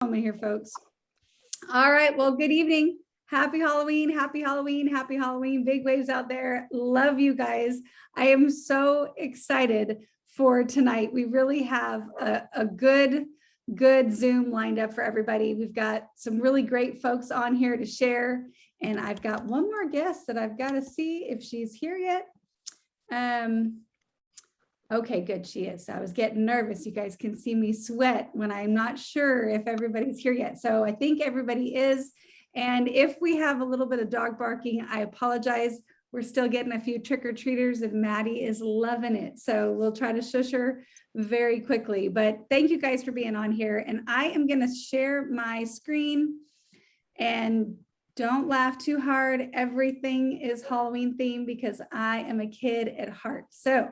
moment here, folks. All right, well, good evening. Happy Halloween, happy Halloween, happy Halloween. Big waves out there. Love you guys. I am so excited for tonight. We really have a good Zoom lined up for everybody. We've got some really great folks on here to share. And I've got one more guest that I've got to see if she's here yet. Okay, good, she is. I was getting nervous. You guys can see me sweat when I'm not sure if everybody's here yet. So I think everybody is. And if we have a little bit of dog barking, I apologize. We're still getting a few trick-or-treaters and Maddie is loving it. So we'll try to shush her very quickly. But thank you guys for being on here. And I am going to share my screen. And don't laugh too hard. Everything is Halloween themed because I am a kid at heart. So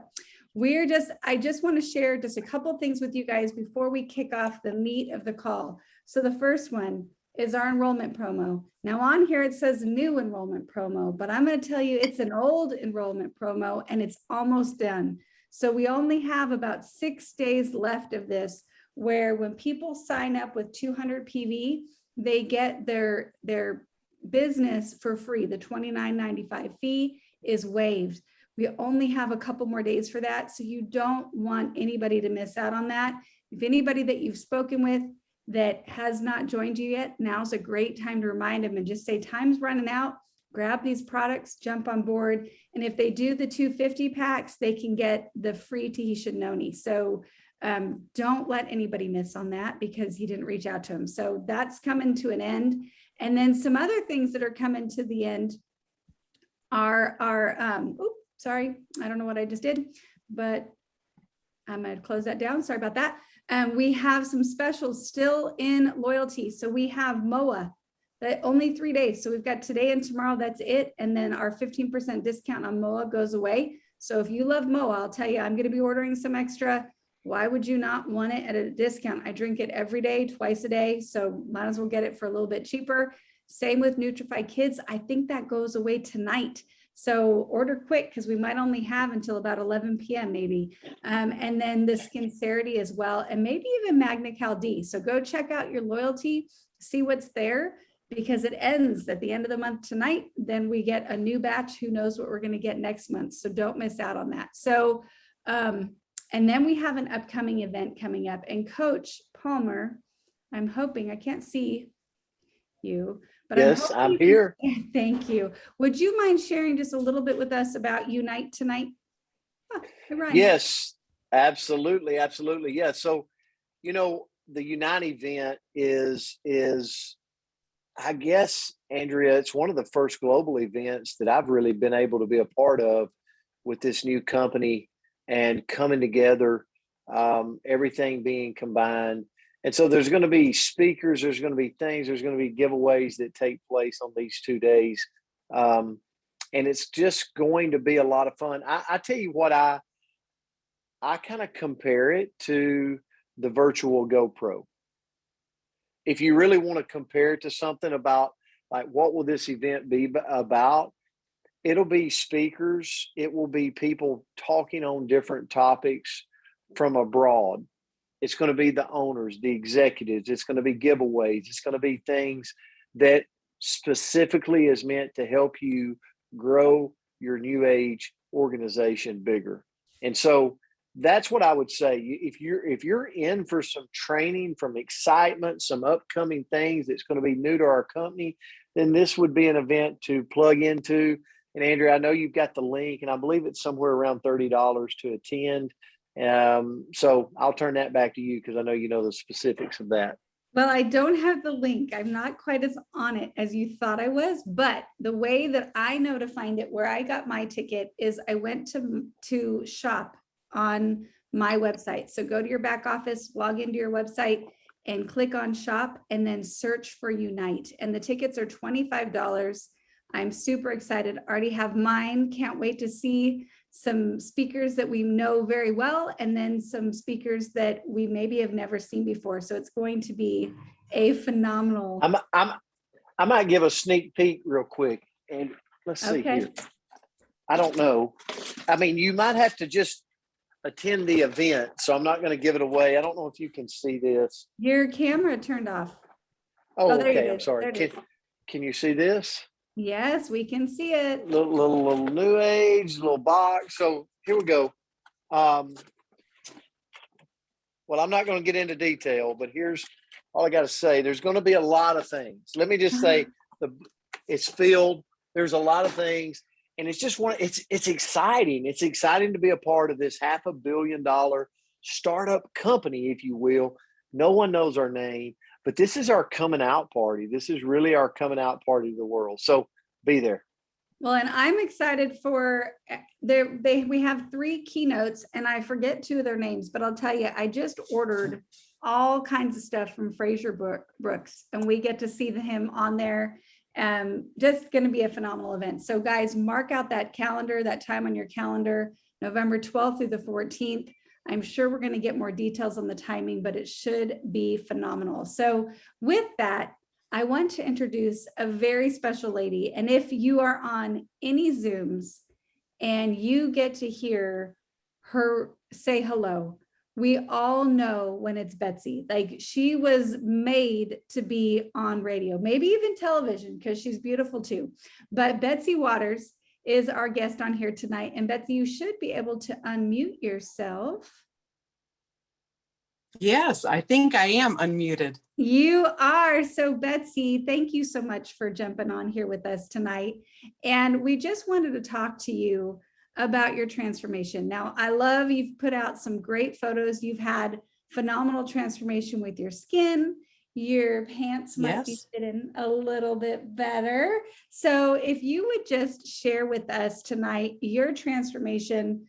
I just want to share just a couple things with you guys before we kick off the meat of the call. So the first one is our enrollment promo. Now on here, it says new enrollment promo, but I'm going to tell you it's an old enrollment promo and it's almost done. So we only have about 6 days left of this, where when people sign up with 200 PV, they get their business for free. The $29.95 fee is waived. We only have a couple more days for that. So you don't want anybody to miss out on that. If anybody that you've spoken with that has not joined you yet, now's a great time to remind them and just say, time's running out, grab these products, jump on board. And if they do the 250 packs, they can get the free Tahitian noni. So don't let anybody miss on that because he didn't reach out to him. So that's coming to an end. And then some other things that are coming to the end are sorry, I don't know what I just did, but I'm going to close that down. Sorry about that. We have some specials still in loyalty. So we have MOA, that only 3 days. So we've got today and tomorrow, that's it. And then our 15% discount on MOA goes away. So if you love MOA, I'll tell you, I'm going to be ordering some extra. Why would you not want it at a discount? I drink it every day, twice a day. So might as well get it for a little bit cheaper. Same with Nutrify Kids. I think that goes away tonight. So order quick because we might only have until about 11 p.m. maybe. And then the Skincerity as well, and maybe even Magna Cal D. So go check out your loyalty, see what's there, because it ends at the end of the month tonight. Then we get a new batch. Who knows what we're going to get next month. So don't miss out on that. So, and then we have an upcoming event coming up. And Coach Palmer, I'm hoping, I can't see you. But yes, I'm here. Thank you. Would you mind sharing just a little bit with us about Unite tonight? Oh, right. Yes, absolutely. Absolutely. Yeah. So, the Unite event is, I guess, Andrea, it's one of the first global events that I've really been able to be a part of with this new company and coming together, everything being combined. And so there's going to be speakers, there's going to be things, there's going to be giveaways that take place on these 2 days. And it's just going to be a lot of fun. I tell you what, I kind of compare it to the virtual GoPro. If you really want to compare it to something about, like, what will this event be about? It'll be speakers. It will be people talking on different topics from abroad. It's going to be the owners, the executives. It's going to be giveaways. It's going to be things that specifically is meant to help you grow your new age organization bigger. And so that's what I would say. If you're in for some training, from excitement, some upcoming things that's going to be new to our company, then this would be an event to plug into. And Andrea, I know you've got the link, and I believe it's somewhere around $30 to attend. So I'll turn that back to you because I know you know the specifics of that. Well, I don't have the link. I'm not quite as on it as you thought I was, but the way that I know to find it, where I got my ticket, is I went to shop on my website. So go to your back office, log into your website and click on shop and then search for Unite. And the tickets are $25. I'm super excited. Already have mine. Can't wait to see some speakers that we know very well, and then some speakers that we maybe have never seen before. So it's going to be a phenomenal. I might give a sneak peek real quick, and let's see here. I don't know. I mean, you might have to just attend the event, so I'm not going to give it away. I don't know if you can see this. Your camera turned off. Oh, There it okay. I'm is. sorry. There it is. Can you see this? Yes, we can see it. Little new age, little box. So here we go. Well, I'm not going to get into detail, but here's all I got to say. There's going to be a lot of things. Let me just say it's filled. There's a lot of things, and it's just it's exciting. It's exciting to be a part of this $500 million startup company, if you will. No one knows our name, but this is our coming out party. This is really our coming out party to the world. So be there. Well, and I'm excited for we have 3 keynotes, and I forget 2 of their names, but I'll tell you, I just ordered all kinds of stuff from Fraser Brooks, and we get to see him on there. Just going to be a phenomenal event. So guys, mark out that time on your calendar, November 12th through the 14th. I'm sure we're going to get more details on the timing, but it should be phenomenal. So with that, I want to introduce a very special lady. And if you are on any Zooms and you get to hear her say hello, we all know when it's Betsy. Like, she was made to be on radio, maybe even television, because she's beautiful too. But Betsy Waters is our guest on here tonight. And Betsy, you should be able to unmute yourself. Yes, I think I am unmuted. You are. So Betsy, thank you so much for jumping on here with us tonight. And we just wanted to talk to you about your transformation. Now, I love you've put out some great photos. You've had phenomenal transformation with your skin. Your pants might be fitting a little bit better. So if you would just share with us tonight your transformation,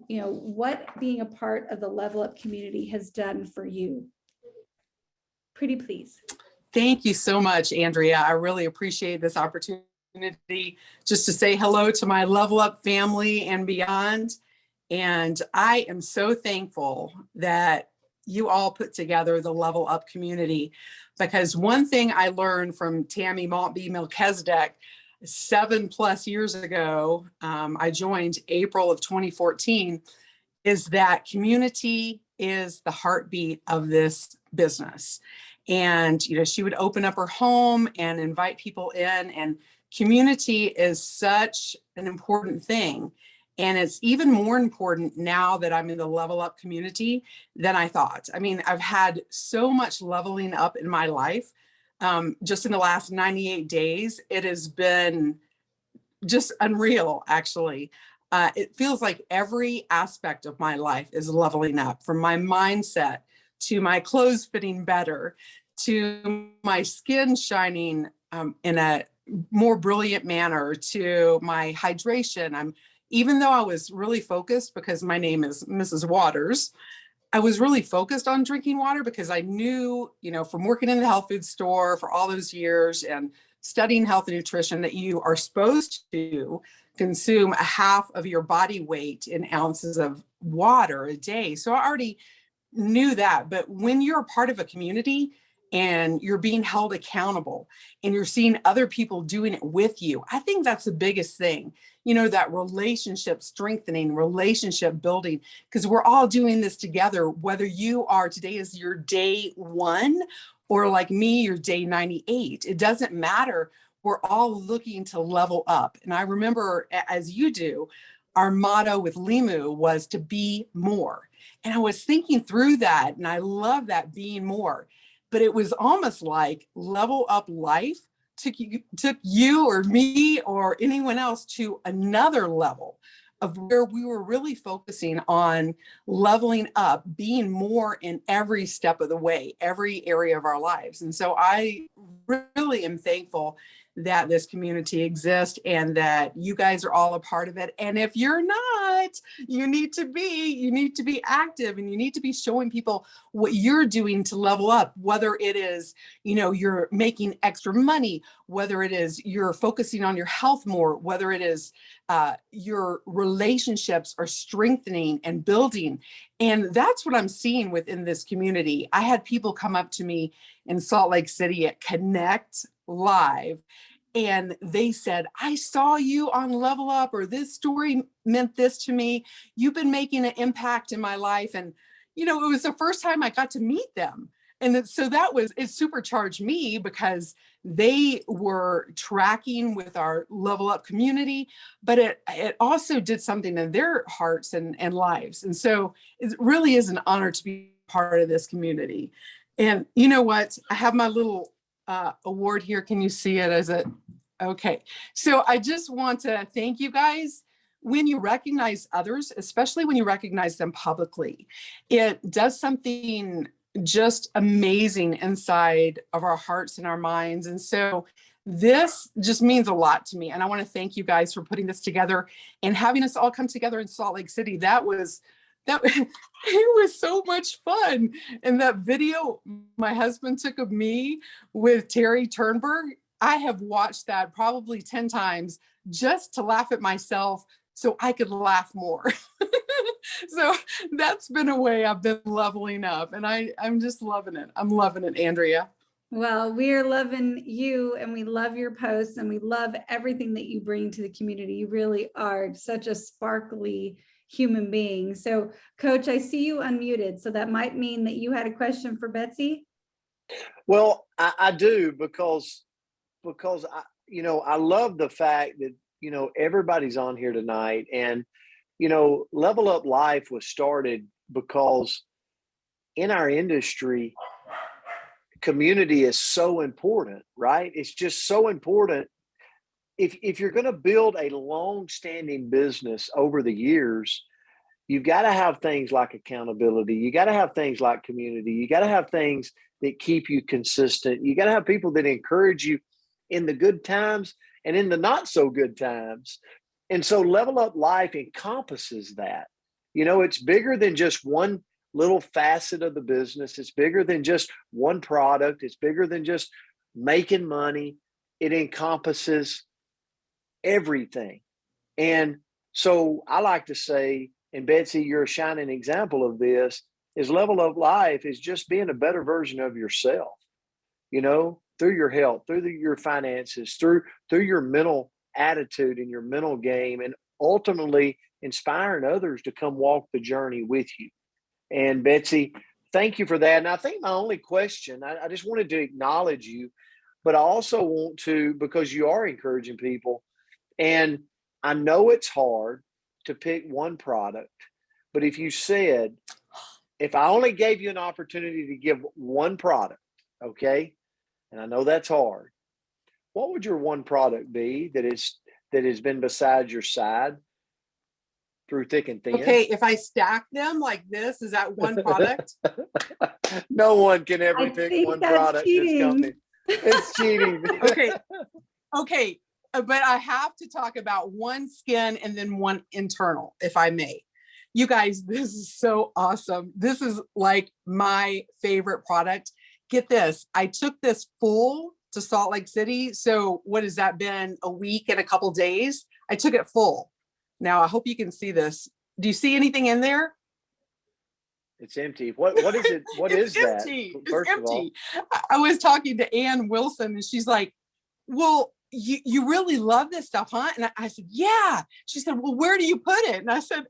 what being a part of the Level Up community has done for you. Pretty please. Thank you so much, Andrea. I really appreciate this opportunity just to say hello to my Level Up family and beyond. And I am so thankful that you all put together the Level Up community, because one thing I learned from Tammy Maltby Melchizedek 7+ years ago, I joined April of 2014, is that community is the heartbeat of this business. And, she would open up her home and invite people in, and community is such an important thing. And it's even more important now that I'm in the Level Up community than I thought. I mean, I've had so much leveling up in my life. Just in the last 98 days, it has been just unreal, actually. It feels like every aspect of my life is leveling up, from my mindset to my clothes fitting better, to my skin shining in a more brilliant manner, to my hydration. Even though I was really focused, because my name is Mrs. Waters, I was really focused on drinking water because I knew, from working in the health food store for all those years and studying health and nutrition, that you are supposed to consume a half of your body weight in ounces of water a day. So I already knew that. But when you're a part of a community and you're being held accountable and you're seeing other people doing it with you, I think that's the biggest thing. That relationship strengthening, relationship building, because we're all doing this together, whether today is your day 1 or like me, your day 98. It doesn't matter. We're all looking to level up. And I remember, as you do, our motto with Limu was to be more. And I was thinking through that, and I love that, being more. But it was almost like Level Up Life took you or me or anyone else to another level of where we were really focusing on leveling up, being more in every step of the way, every area of our lives. And so I really am thankful that this community exists and that you guys are all a part of it. And if you're not, you need to be active, and you need to be showing people what you're doing to level up, whether it is, you're making extra money, whether it is you're focusing on your health more, whether it is your relationships are strengthening and building. And that's what I'm seeing within this community. I had people come up to me in Salt Lake City at Connect Live, and they said, I saw you on Level Up, or this story meant this to me. You've been making an impact in my life. And, it was the first time I got to meet them. And so it supercharged me because they were tracking with our Level Up community, but it also did something in their hearts and lives. And so it really is an honor to be part of this community. And you know what? I have my little award here. Can you see it? Okay. So I just want to thank you guys. When you recognize others, especially when you recognize them publicly, it does something just amazing inside of our hearts and our minds. And so this just means a lot to me. And I want to thank you guys for putting this together and having us all come together in Salt Lake City. It was so much fun. And that video my husband took of me with Terry Turnberg, I have watched that probably 10 times just to laugh at myself so I could laugh more. So that's been a way I've been leveling up, and I'm just loving it. I'm loving it, Andrea. Well, we are loving you, and we love your posts, and we love everything that you bring to the community. You really are such a sparkly human being. So Coach, I see you unmuted. So that might mean that you had a question for Betsy. Well, I do because I love the fact that, everybody's on here tonight, and, Level Up Life was started because in our industry, community is so important, right? It's just so important. If you're going to build a long-standing business over the years, you've got to have things like accountability. You got to have things like community. You got to have things that keep you consistent. You got to have people that encourage you in the good times and in the not so good times. And so Level Up Life encompasses that. It's bigger than just one little facet of the business. It's bigger than just one product. It's bigger than just making money. It encompasses everything. And so I like to say, and Betsy, you're a shining example of this, is Level Up Life is just being a better version of yourself, through your health, through your finances, through your mental attitude and your mental game, and ultimately inspiring others to come walk the journey with you. And Betsy, thank you for that. And I think my only question, I just wanted to acknowledge you, but I also want to, because you are encouraging people, and I know it's hard to pick one product, but if you said, if I only gave you an opportunity to give one product, okay, and I know that's hard, what would your one product be that has been beside your side through thick and thin? Okay, if I stack them like this, is that one product? No one can ever pick one product. Cheating. It's cheating. Okay, but I have to talk about one skin and then one internal, if I may. You guys, this is so awesome. This is like my favorite product. Get this, I took this full to Salt Lake City. So what has that been? A week and a couple days? I took it full. Now, I hope you can see this. Do you see anything in there? It's empty. What is it? What is empty. That? First it's empty. I was talking to Ann Wilson, and she's like, well, you really love this stuff, huh? And I said, yeah. She said, well, where do you put it? And I said,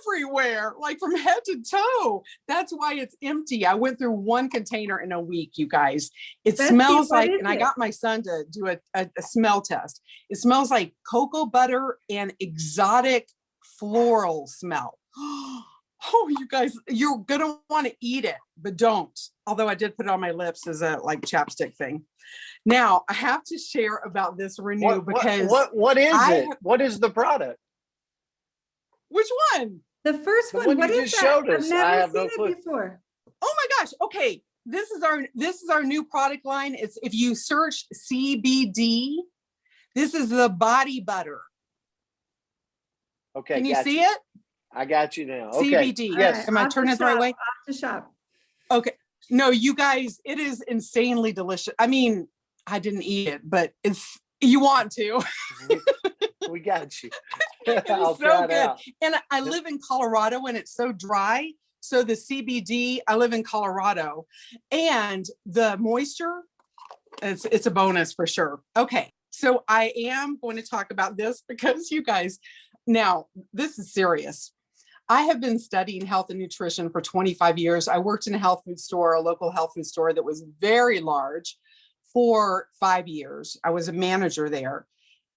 everywhere, like from head to toe. That's why it's empty. I went through one container in a week, you guys. It smells like, and I got my son to do a smell test. It smells like cocoa butter and exotic floral smell. Oh, you guys, you're gonna want to eat it, but don't. Although I did put it on my lips as a like chapstick thing. Now I have to share about this Renew because what is it? What is the product? Which one? The first one. What What you is just that? showed us. I've I never have no seen clue. it before. Oh my gosh. Okay. This is our new product line. It's if you search CBD, this is the body butter. Okay. Can you see it? I got you now. Okay. CBD. Yes. Right, Am I turning it the right way? Off the shop. Okay. No, you guys, it is insanely delicious. I mean, I didn't eat it, but you want to. We got you. It is so good. And I live in Colorado and it's so dry. So the CBD, I live in Colorado, and the moisture, it's a bonus for sure. Okay. So I am going to talk about this because you guys, now this is serious. I have been studying health and nutrition for 25 years. I worked in a health food store, a local health food store that was very large for 5 years. I was a manager there.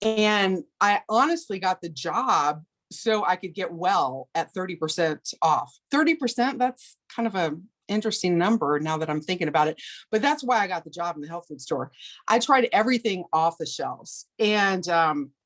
And I honestly got the job so I could get well at 30% off. 30%, that's kind of a interesting number now that I'm thinking about it. But that's why I got the job in the health food store. I tried everything off the shelves. And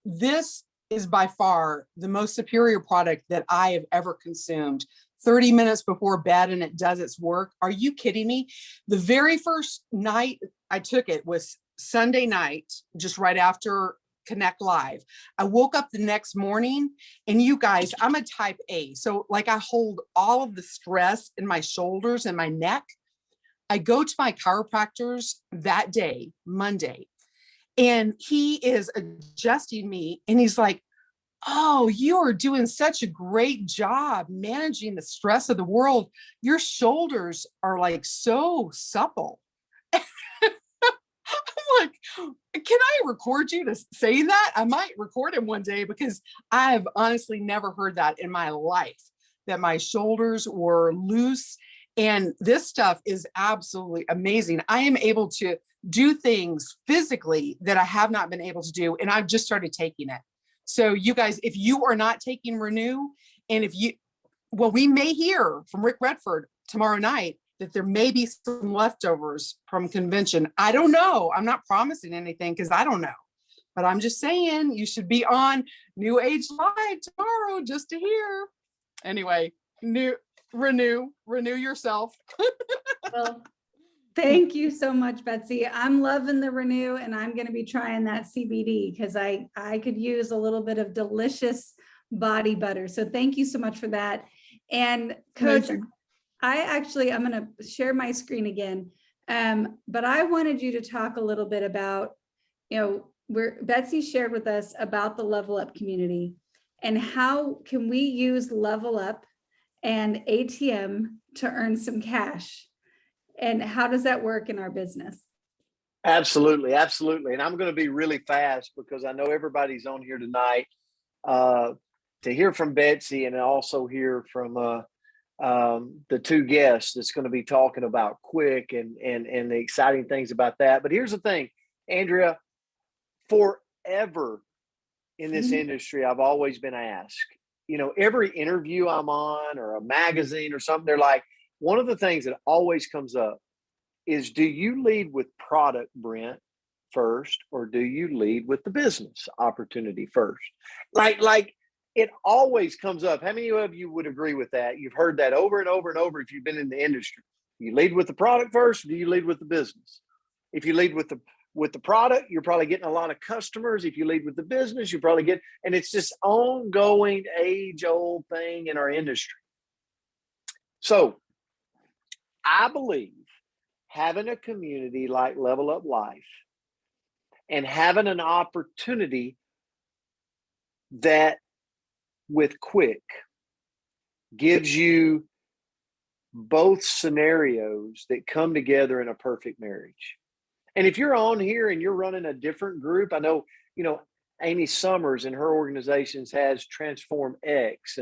this is by far the most superior product that I have ever consumed. 30 minutes before bed and it does its work. Are you kidding me? The very first night I took it was Sunday night, just right after Connect Live. I woke up the next morning and you guys, I'm a type A. So like I hold all of the stress in my shoulders and my neck. I go to my chiropractor's that day, Monday, and he is adjusting me and he's like, oh, you are doing such a great job managing the stress of the world. Your shoulders are like so supple. I'm like, can I record you to say that? I might record him one day because I've honestly never heard that in my life, that my shoulders were loose. And this stuff is absolutely amazing. I am able to do things physically that I have not been able to do. And I've just started taking it. So you guys, if you are not taking Renew, and if you, well, we may hear from Rick Redford tomorrow night that there may be some leftovers from convention. I don't know. I'm not promising anything because I don't know. But I'm just saying you should be on New Age Live tomorrow just to hear. Anyway, renew yourself. Well, thank you so much, Betsy. I'm loving the Renew, and I'm going to be trying that CBD because I could use a little bit of delicious body butter. So thank you so much for that. And Coach, Amazing. I'm going to share my screen again. But I wanted you to talk a little bit about, where Betsy shared with us about the Level Up community and how can we use Level Up and A.T.M to earn some cash. And how does that work in our business? Absolutely. Absolutely. And I'm going to be really fast because I know everybody's on here tonight to hear from Betsy and also hear from the two guests that's going to be talking about Kwik and the exciting things about that. But here's the thing, Andrea, forever in this industry, I've always been asked, every interview I'm on or a magazine or something, they're like, one of the things that always comes up is, do you lead with product, Brent, first, or do you lead with the business opportunity first? Like it always comes up. How many of you would agree with that? You've heard that over and over and over if you've been in the industry. You lead with the product first, or do you lead with the business? If you lead with the product, you're probably getting a lot of customers. If you lead with the business, you probably get, and it's this ongoing age-old thing in our industry. So I believe having a community like Level Up Life and having an opportunity that with Kwik gives you both scenarios that come together in a perfect marriage. And if you're on here and you're running a different group, I know, Amy Summers and her organizations has Transform X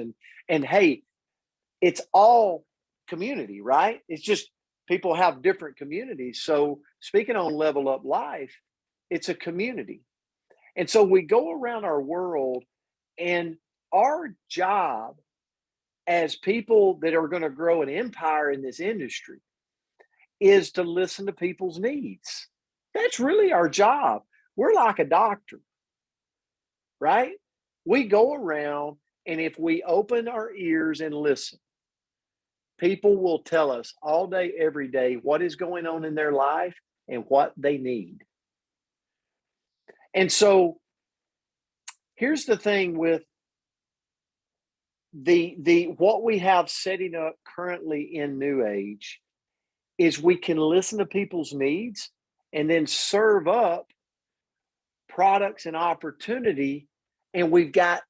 and hey, it's all community, right? It's just people have different communities. So speaking on Level Up Life, it's a community. And so we go around our world, and our job as people that are going to grow an empire in this industry is to listen to people's needs. That's really our job. We're like a doctor, right? We go around, and if we open our ears and listen, people will tell us all day, every day, what is going on in their life and what they need. And so here's the thing with the what we have setting up currently in New Age is we can listen to people's needs and then serve up products and opportunity. And we've got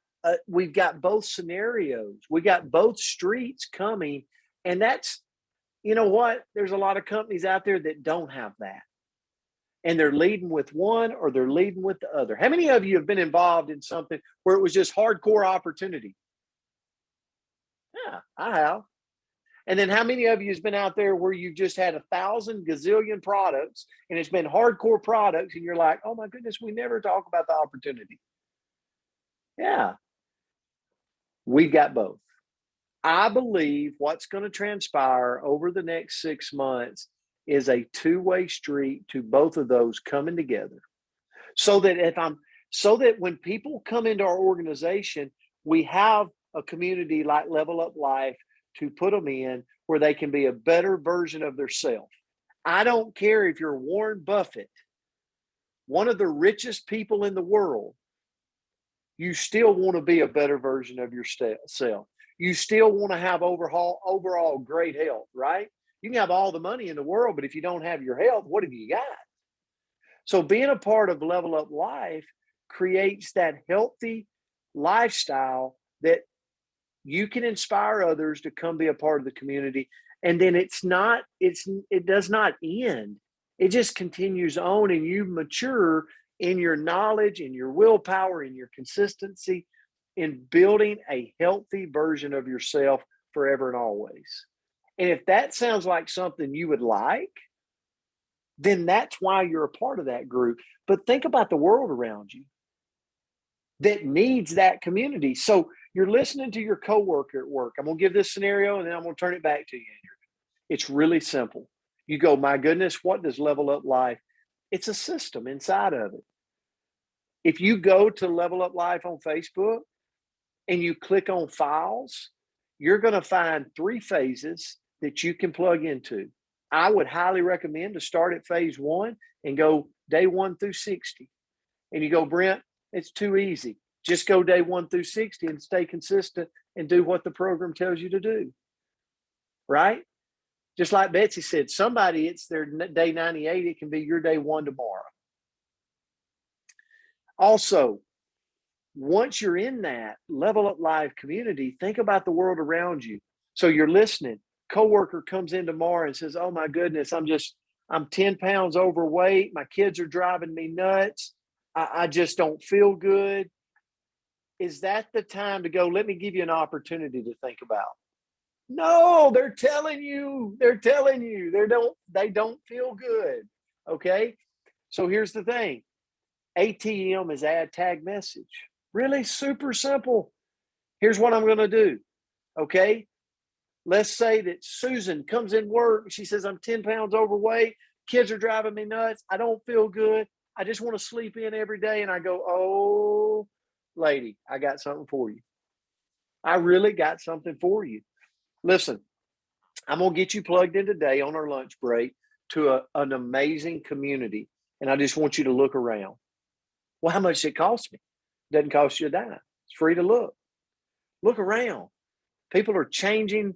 both scenarios. We got both streets coming. And that's, you know what? There's a lot of companies out there that don't have that. and they're leading with one or they're leading with the other. How many of you have been involved in something where it was just hardcore opportunity? Yeah, I have. And then how many of you has been out there where you've just had 1,000 gazillion products and it's been hardcore products and you're like, oh my goodness, we never talk about the opportunity. Yeah, we've got both. I believe what's going to transpire over the next 6 months is a two-way street to both of those coming together. So that when people come into our organization, we have a community like Level Up Life to put them in where they can be a better version of themselves. I don't care if you're Warren Buffett, one of the richest people in the world, you still want to be a better version of yourself. You still want to have overall great health, right? You can have all the money in the world, but if you don't have your health, what have you got? So being a part of Level Up Life creates that healthy lifestyle that you can inspire others to come be a part of the community. And then it does not end. It just continues on, and you mature in your knowledge, in your willpower, in your consistency, in building a healthy version of yourself forever and always. And if that sounds like something you would like, then that's why you're a part of that group. But think about the world around you that needs that community. So you're listening to your coworker at work. I'm going to give this scenario and then I'm going to turn it back to you, Andrew. It's really simple. You go, my goodness, what does Level Up Life? It's a system inside of it. If you go to Level Up Life on Facebook and you click on files, you're going to find 3 phases that you can plug into. I would highly recommend to start at phase 1 and go day 1 through 60. And you go, Brent, it's too easy. Just go day 1 through 60 and stay consistent and do what the program tells you to do. Right? Just like Betsy said, somebody, it's their day 98. It can be your day 1 tomorrow. Also, once you're in that Level Up Life community, think about the world around you. So you're listening. Coworker comes in tomorrow and says, oh my goodness, I'm 10 pounds overweight. My kids are driving me nuts. I just don't feel good. Is that the time to go, let me give you an opportunity to think about? No, they're telling you they don't feel good. Okay. So here's the thing. A.T.M is add tag message. Really super simple. Here's what I'm going to do. Okay. Let's say that Susan comes in work. She says, I'm 10 pounds overweight. Kids are driving me nuts. I don't feel good. I just want to sleep in every day. And I go, oh, lady, I got something for you. I really got something for you. Listen, I'm going to get you plugged in today on our lunch break to an amazing community. And I just want you to look around. Well, how much does it cost me? It doesn't cost you a dime. It's free to look. Look around. People are changing.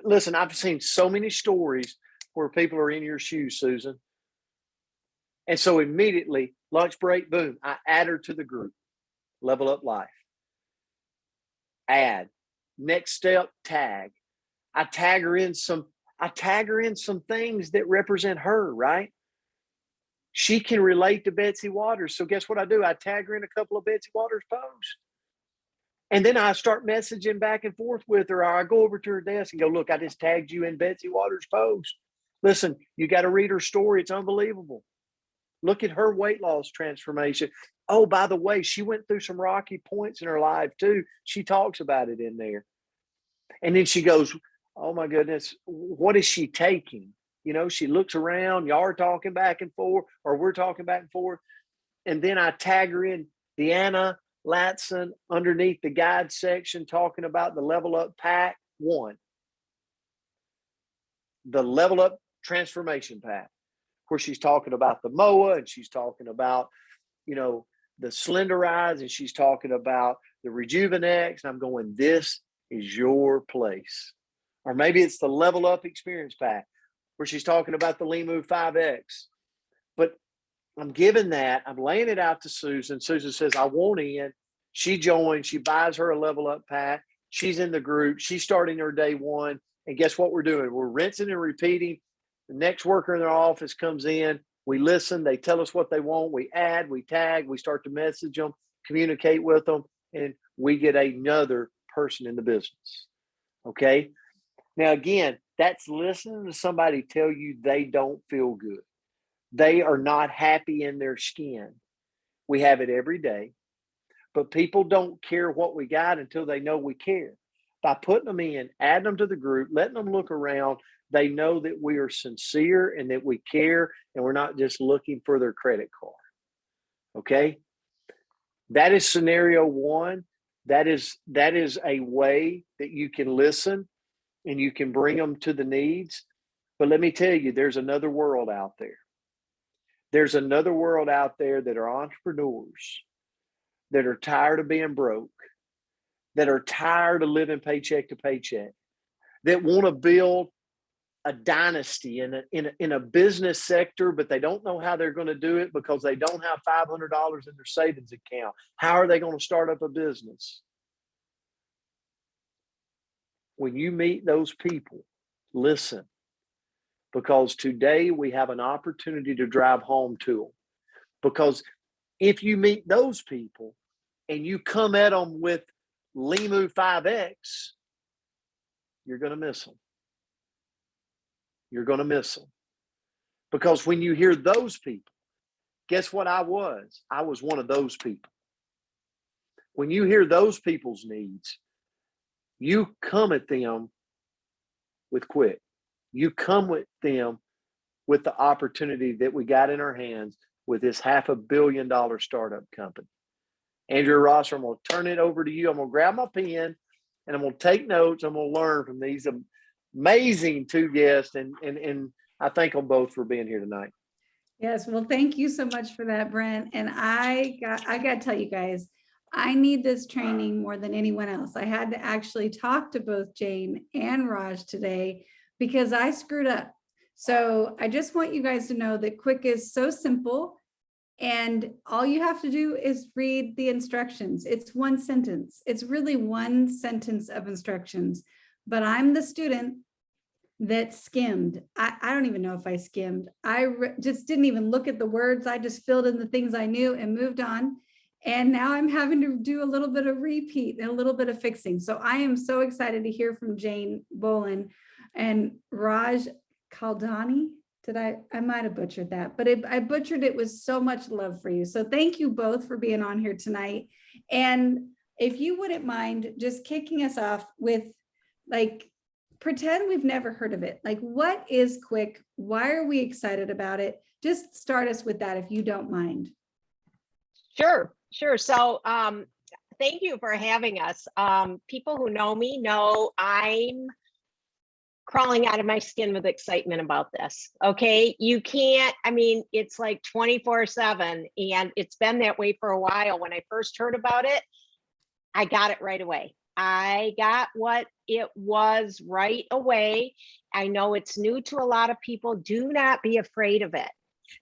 Listen, I've seen so many stories where people are in your shoes, Susan. And so immediately, lunch break, boom, I add her to the group. Level Up Life. Add. Next step, tag. I tag her in some things that represent her, right? She can relate to Betsy Waters. So guess what I do? I tag her in a couple of Betsy Waters posts. And then I start messaging back and forth with her. Or I go over to her desk and go, look, I just tagged you in Betsy Waters' post. Listen, you got to read her story. It's unbelievable. Look at her weight loss transformation. Oh, by the way, she went through some rocky points in her life too. She talks about it in there. And then she goes, oh my goodness, what is she taking? You know, she looks around, y'all are talking back and forth, or we're talking back and forth. And then I tag her in Deanna Latson underneath the guide section talking about the Level Up Pack 1. The Level Up Transformation Pack, where she's talking about the MOA and she's talking about, you know, the Slenderize and she's talking about the Rejuvenex. And I'm going, this is your place. Or maybe it's the Level Up Experience Pack, where she's talking about the Limu 5X. But I'm giving that, I'm laying it out to Susan. Susan says, I want in. She joins, she buys her a Level Up pack. She's in the group. She's starting her day 1. And guess what we're doing? We're rinsing and repeating. The next worker in their office comes in. We listen, they tell us what they want, we add, we tag, we start to message them, communicate with them, and we get another person in the business. Okay. Now, again, that's listening to somebody tell you they don't feel good. They are not happy in their skin. We have it every day, but people don't care what we got until they know we care. By putting them in, adding them to the group, letting them look around, they know that we are sincere and that we care, and we're not just looking for their credit card. Okay. That is scenario one. That is a way that you can listen and you can bring them to the needs. But let me tell you, there's another world out there. There's another world out there that are entrepreneurs that are tired of being broke, that are tired of living paycheck to paycheck, that want to build a dynasty in a business sector, but they don't know how they're going to do it because they don't have $500 in their savings account. How are they going to start up a business? When you meet those people, listen, because today we have an opportunity to drive home to them. Because if you meet those people and you come at them with Limu 5X, you're going to miss them. You're going to miss them. Because when you hear those people, guess what I was? I was one of those people. When you hear those people's needs, you come at them with Kwik. You come with them with the opportunity that we got in our hands with this $500 million startup company. Andrea Ross, I'm going to turn it over to you. I'm going to grab my pen and I'm going to take notes. I'm going to learn from these amazing two guests, and I thank them both for being here tonight. Yes, well, thank you so much for that, Brent. And I got to tell you guys, I need this training more than anyone else. I had to actually talk to both Jane and Raj today because I screwed up. So I just want you guys to know that Kwik is so simple, and all you have to do is read the instructions. It's one sentence. It's really one sentence of instructions, but I'm the student that skimmed. I don't even know if I skimmed. I just didn't even look at the words. I just filled in the things I knew and moved on. And now I'm having to do a little bit of repeat and a little bit of fixing. So I am so excited to hear from Jane Bolin and Raj Kaldani. I might have butchered that, but I butchered it with so much love for you. So thank you both for being on here tonight. And if you wouldn't mind just kicking us off with, like, pretend we've never heard of it. Like, what is Kwik? Why are we excited about it? Just start us with that if you don't mind. Sure. So thank you for having us. People who know me know I'm crawling out of my skin with excitement about this. Okay. You can't, I mean, it's like 24/7, and it's been that way for a while. When I first heard about it, I got it right away. I got what it was right away. I know it's new to a lot of people. Do not be afraid of it,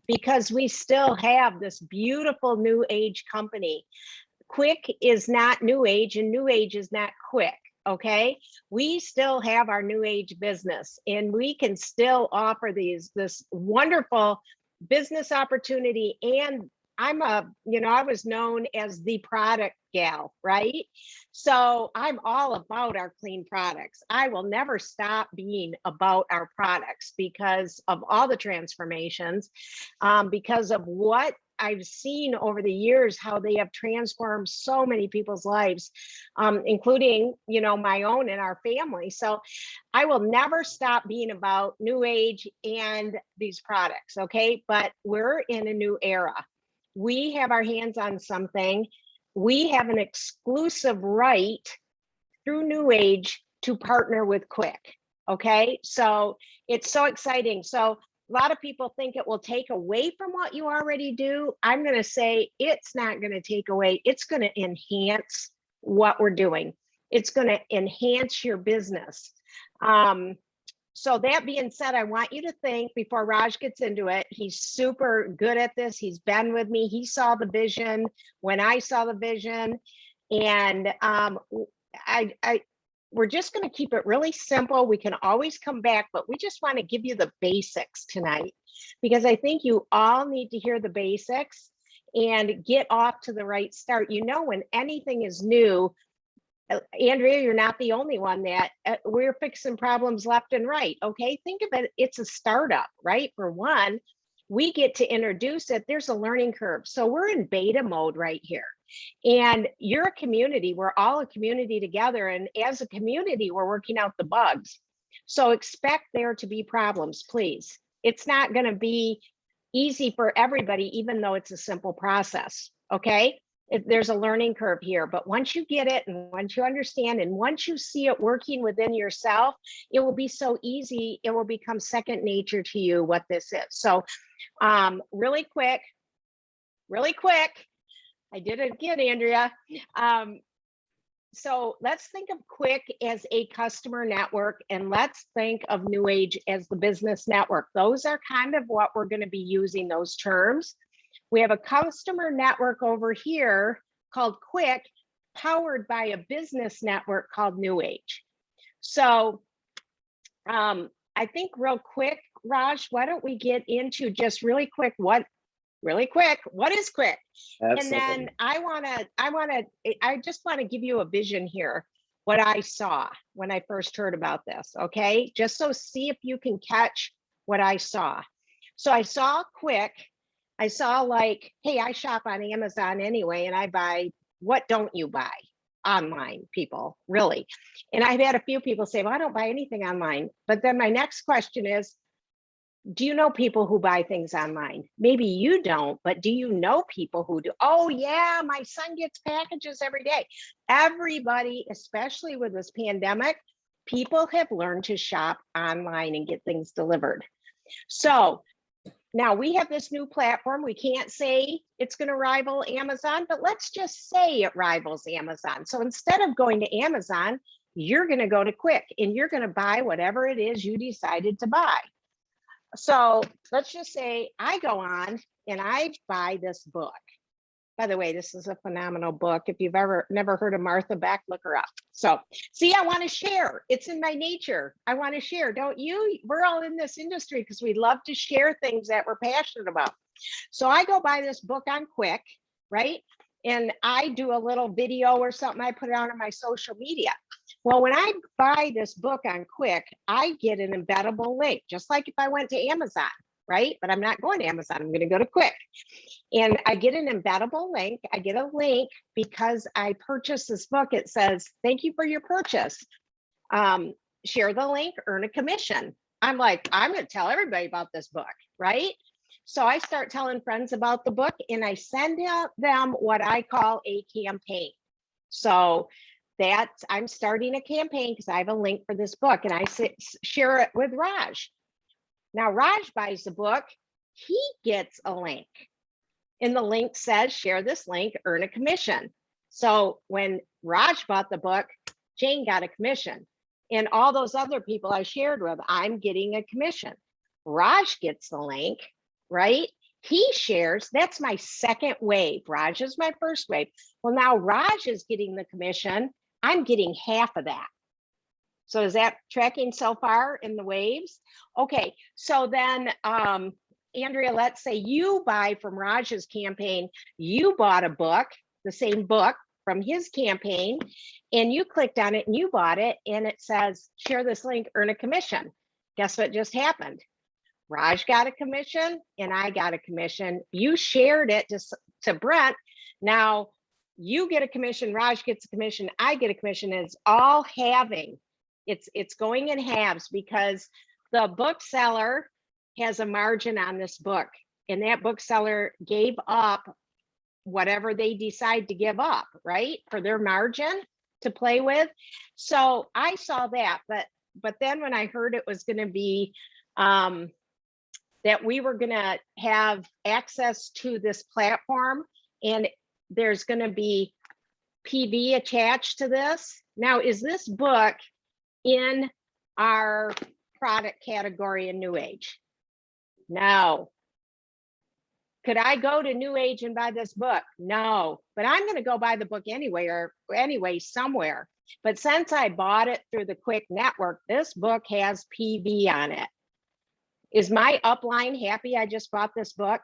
because we still have this beautiful new age company. Kwik is not new age, and new age is not Kwik. Okay, we still have our new age business, and we can still offer this wonderful business opportunity. And I was known as the product gal, right? So I'm all about our clean products. I will never stop being about our products because of all the transformations, because of what I've seen over the years, how they have transformed so many people's lives, including, my own and our family. So I will never stop being about new age and these products. Okay. But we're in a new era. We have our hands on something. We have an exclusive right through new age to partner with Kwik. Okay. So it's so exciting. So a lot of people think it will take away from what you already do. I'm going to say it's not going to take away. It's going to enhance what we're doing. It's going to enhance your business. So that being said, I want you to think, before Raj gets into it, he's super good at this. He's been with me. He saw the vision when I saw the vision. And we're just going to keep it really simple. We can always come back, but we just want to give you the basics tonight, because I think you all need to hear the basics and get off to the right start. You know, when anything is new, Andrea, you're not the only one that we're fixing problems left and right. Okay, think of it, it's a startup, right? For one, we get to introduce it. There's a learning curve. So we're in beta mode right here. And you're a community. We're all a community together. And as a community, we're working out the bugs. So expect there to be problems, please. It's not going to be easy for everybody, even though it's a simple process. Okay. There's a learning curve here, but once you get it and once you understand and once you see it working within yourself, it will be so easy. It will become second nature to you what this is. So really quick, I did it again, Andrea. So let's think of Kwik as a customer network, and let's think of New Age as the business network. Those are kind of what we're going to be using, those terms. We have a customer network over here called Kwik, powered by a business network called New Age. So I think real quick, Raj, why don't we get into just really quick, what is Kwik? Absolutely. And then I just want to give you a vision here, what I saw when I first heard about this, okay? Just so see if you can catch what I saw. So I saw Kwik. I saw like, hey, I shop on Amazon anyway, and I buy, what don't you buy online, people, really? And I've had a few people say, well, I don't buy anything online. But then my next question is, do you know people who buy things online? Maybe you don't, but do you know people who do? Oh yeah, my son gets packages every day. Everybody, especially with this pandemic, people have learned to shop online and get things delivered. So now we have this new platform. We can't say it's going to rival Amazon, but let's just say it rivals Amazon. So instead of going to Amazon, you're going to go to Kwik and you're going to buy whatever it is you decided to buy. So let's just say I go on and I buy this book. By the way, this is a phenomenal book. If you've never heard of Martha Beck, look her up. So see, I want to share. It's in my nature. I want to share. Don't you? We're all in this industry because we love to share things that we're passionate about. So I go buy this book on Kwik, right? And I do a little video or something. I put it on my social media. Well, when I buy this book on Kwik, I get an embeddable link, just like if I went to Amazon, right? But I'm not going to Amazon. I'm going to go to Kwik. And I get an embeddable link. I get a link because I purchased this book. It says, thank you for your purchase. Share the link, earn a commission. I'm like, I'm going to tell everybody about this book, right? So I start telling friends about the book and I send them what I call a campaign. So that's, I'm starting a campaign because I have a link for this book and I share it with Raj. Now Raj buys the book, he gets a link. And the link says, share this link, earn a commission. So when Raj bought the book, Jane got a commission. And all those other people I shared with, I'm getting a commission. Raj gets the link, right? He shares, that's my second wave. Raj is my first wave. Well, now Raj is getting the commission. I'm getting half of that. So is that tracking so far in the waves? Okay, so then Andrea, let's say you buy from Raj's campaign, you bought a book, the same book from his campaign, and you clicked on it and you bought it and it says, share this link, earn a commission. Guess what just happened? Raj got a commission and I got a commission. You shared it to Brent. Now you get a commission, Raj gets a commission, I get a commission. And it's all halving. It's going in halves because the bookseller has a margin on this book and that bookseller gave up whatever they decide to give up, right? For their margin to play with. So I saw that, but then when I heard it was going to be that we were going to have access to this platform and there's going to be PV attached to this. Now, is this book in our product category in New Age? No. Could I go to New Age and buy this book? No, but I'm going to go buy the book anyway, or anyway, somewhere. But since I bought it through the Kwik network, this book has PV on it. Is my upline happy I just bought this book?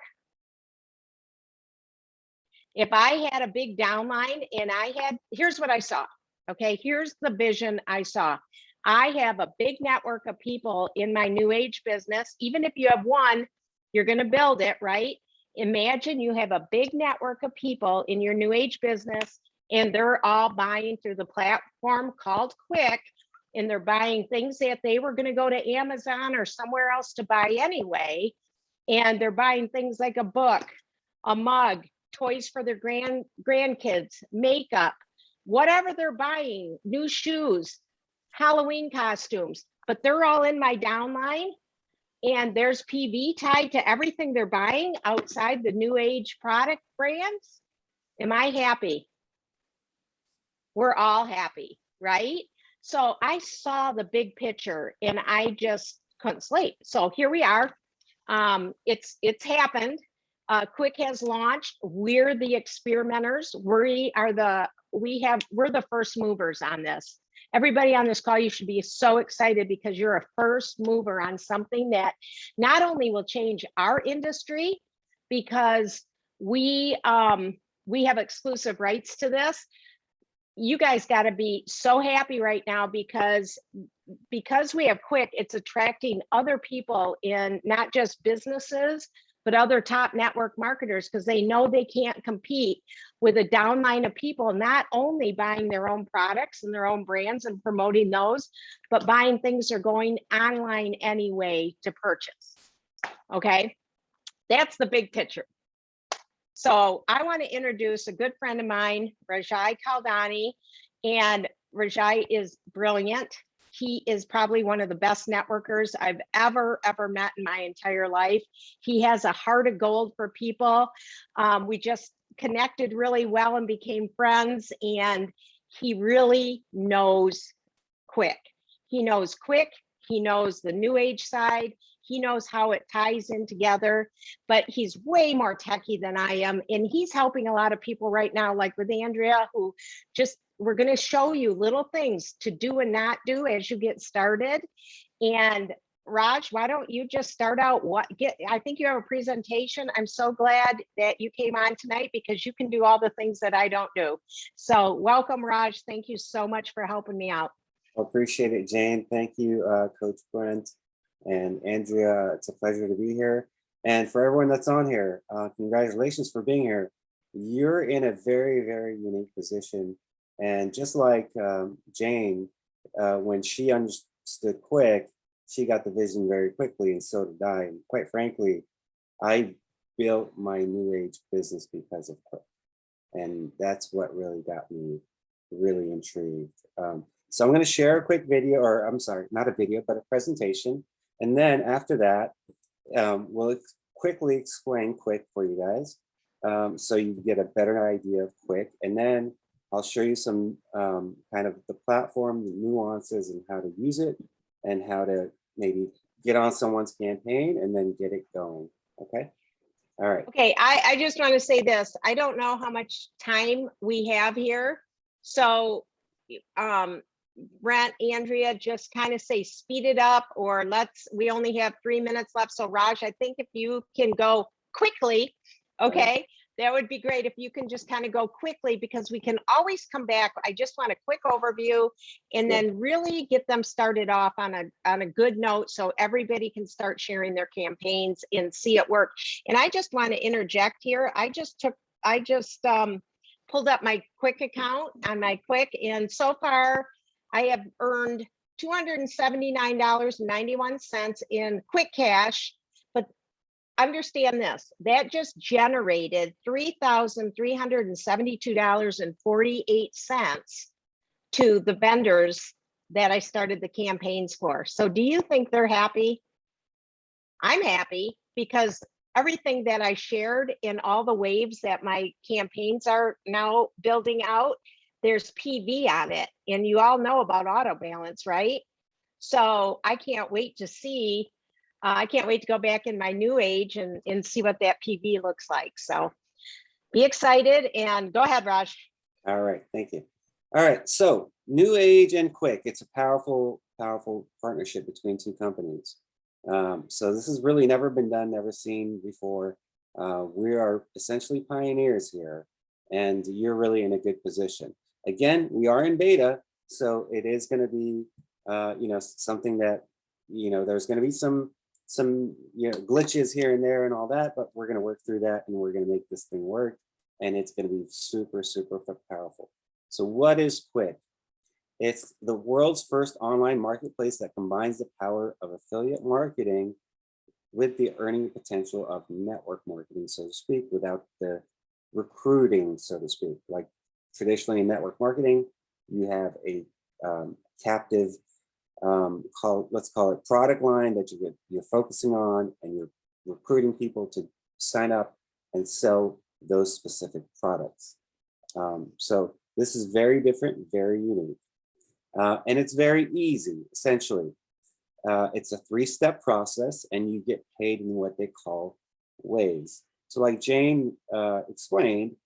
If I had a big downline and here's what I saw. Okay, here's the vision I saw. I have a big network of people in my new age business. Even if you have one, you're going to build it, right? Imagine you have a big network of people in your new age business, and they're all buying through the platform called Kwik, and they're buying things that they were going to go to Amazon or somewhere else to buy anyway. And they're buying things like a book, a mug, toys for their grandkids, makeup, whatever they're buying, new shoes, Halloween costumes, but they're all in my downline, and there's PV tied to everything they're buying outside the new age product brands. Am I happy? We're all happy, right? So I saw the big picture and I just couldn't sleep. So here we are. It's happened. Kwik has launched. We're the experimenters. We're the first movers on this. Everybody on this call, you should be so excited because you're a first mover on something that not only will change our industry, because we have exclusive rights to this. You guys got to be so happy right now because we have Kwik, it's attracting other people in not just businesses, but other top network marketers, because they know they can't compete with a downline of people, not only buying their own products and their own brands and promoting those, but buying things they're going online anyway to purchase. Okay, that's the big picture. So I want to introduce a good friend of mine, Rajai Kaldani, and Rajai is brilliant. He is probably one of the best networkers I've ever met in my entire life. He has a heart of gold for people. We just connected really well and became friends, and he really knows Kwik. He knows Kwik. He knows the new age side. He knows how it ties in together, but he's way more techie than I am. And he's helping a lot of people right now, like with Andrea, who just, we're going to show you little things to do and not do as you get started. And Raj, why don't you just start out I think you have a presentation. I'm so glad that you came on tonight because you can do all the things that I don't do. So welcome, Raj. Thank you so much for helping me out. Appreciate it, Jane. Thank you, Coach Brent and Andrea. It's a pleasure to be here. And for everyone that's on here, congratulations for being here. You're in a very, very unique position. And just like Jane, when she understood Kwik, she got the vision very quickly, and so did I. And quite frankly, I built my new age business because of Kwik. And that's what really got me really intrigued. So I'm going to share a quick video, or I'm sorry, not a video, but a presentation. And then after that, we'll quickly explain Kwik for you guys, so you get a better idea of Kwik. And then I'll show you some kind of the platform, the nuances, and how to use it, and how to maybe get on someone's campaign and then get it going. Okay. All right. Okay. I just want to say this. I don't know how much time we have here. So, Brent, Andrea, just kind of say speed it up, or we only have 3 minutes left. So Raj, I think if you can go quickly, okay, that would be great. If you can just kind of go quickly, because we can always come back. I just want a quick overview and then really get them started off on a good note, so everybody can start sharing their campaigns and see it work. And I just want to interject here. I just pulled up my Kwik account on my Kwik, and so far I have earned $279.91 in Kwik cash. But understand this, that just generated $3,372.48 to the vendors that I started the campaigns for. So do you think they're happy? I'm happy because everything that I shared in all the waves that my campaigns are now building out, there's PV on it. And you all know about auto balance, right? So I can't wait to see, I can't wait to go back in my new age and see what that PV looks like. So be excited, and go ahead, Raj. All right. Thank you. All right. So New Age and Kwik. It's a powerful, powerful partnership between two companies. So this has really never been done, never seen before. We are essentially pioneers here, and you're really in a good position. Again, we are in beta, so it is going to be, something that, there's going to be some glitches here and there and all that, but we're going to work through that, and we're going to make this thing work, and it's going to be super, super powerful. So what is Kwik? It's the world's first online marketplace that combines the power of affiliate marketing with the earning potential of network marketing, so to speak, without the recruiting, so to speak. Like traditionally in network marketing, you have a captive, let's call it product line that you're focusing on, and you're recruiting people to sign up and sell those specific products. So this is very different, very unique. And it's very easy, essentially. It's a 3-step process, and you get paid in what they call waves. So like Jane explained,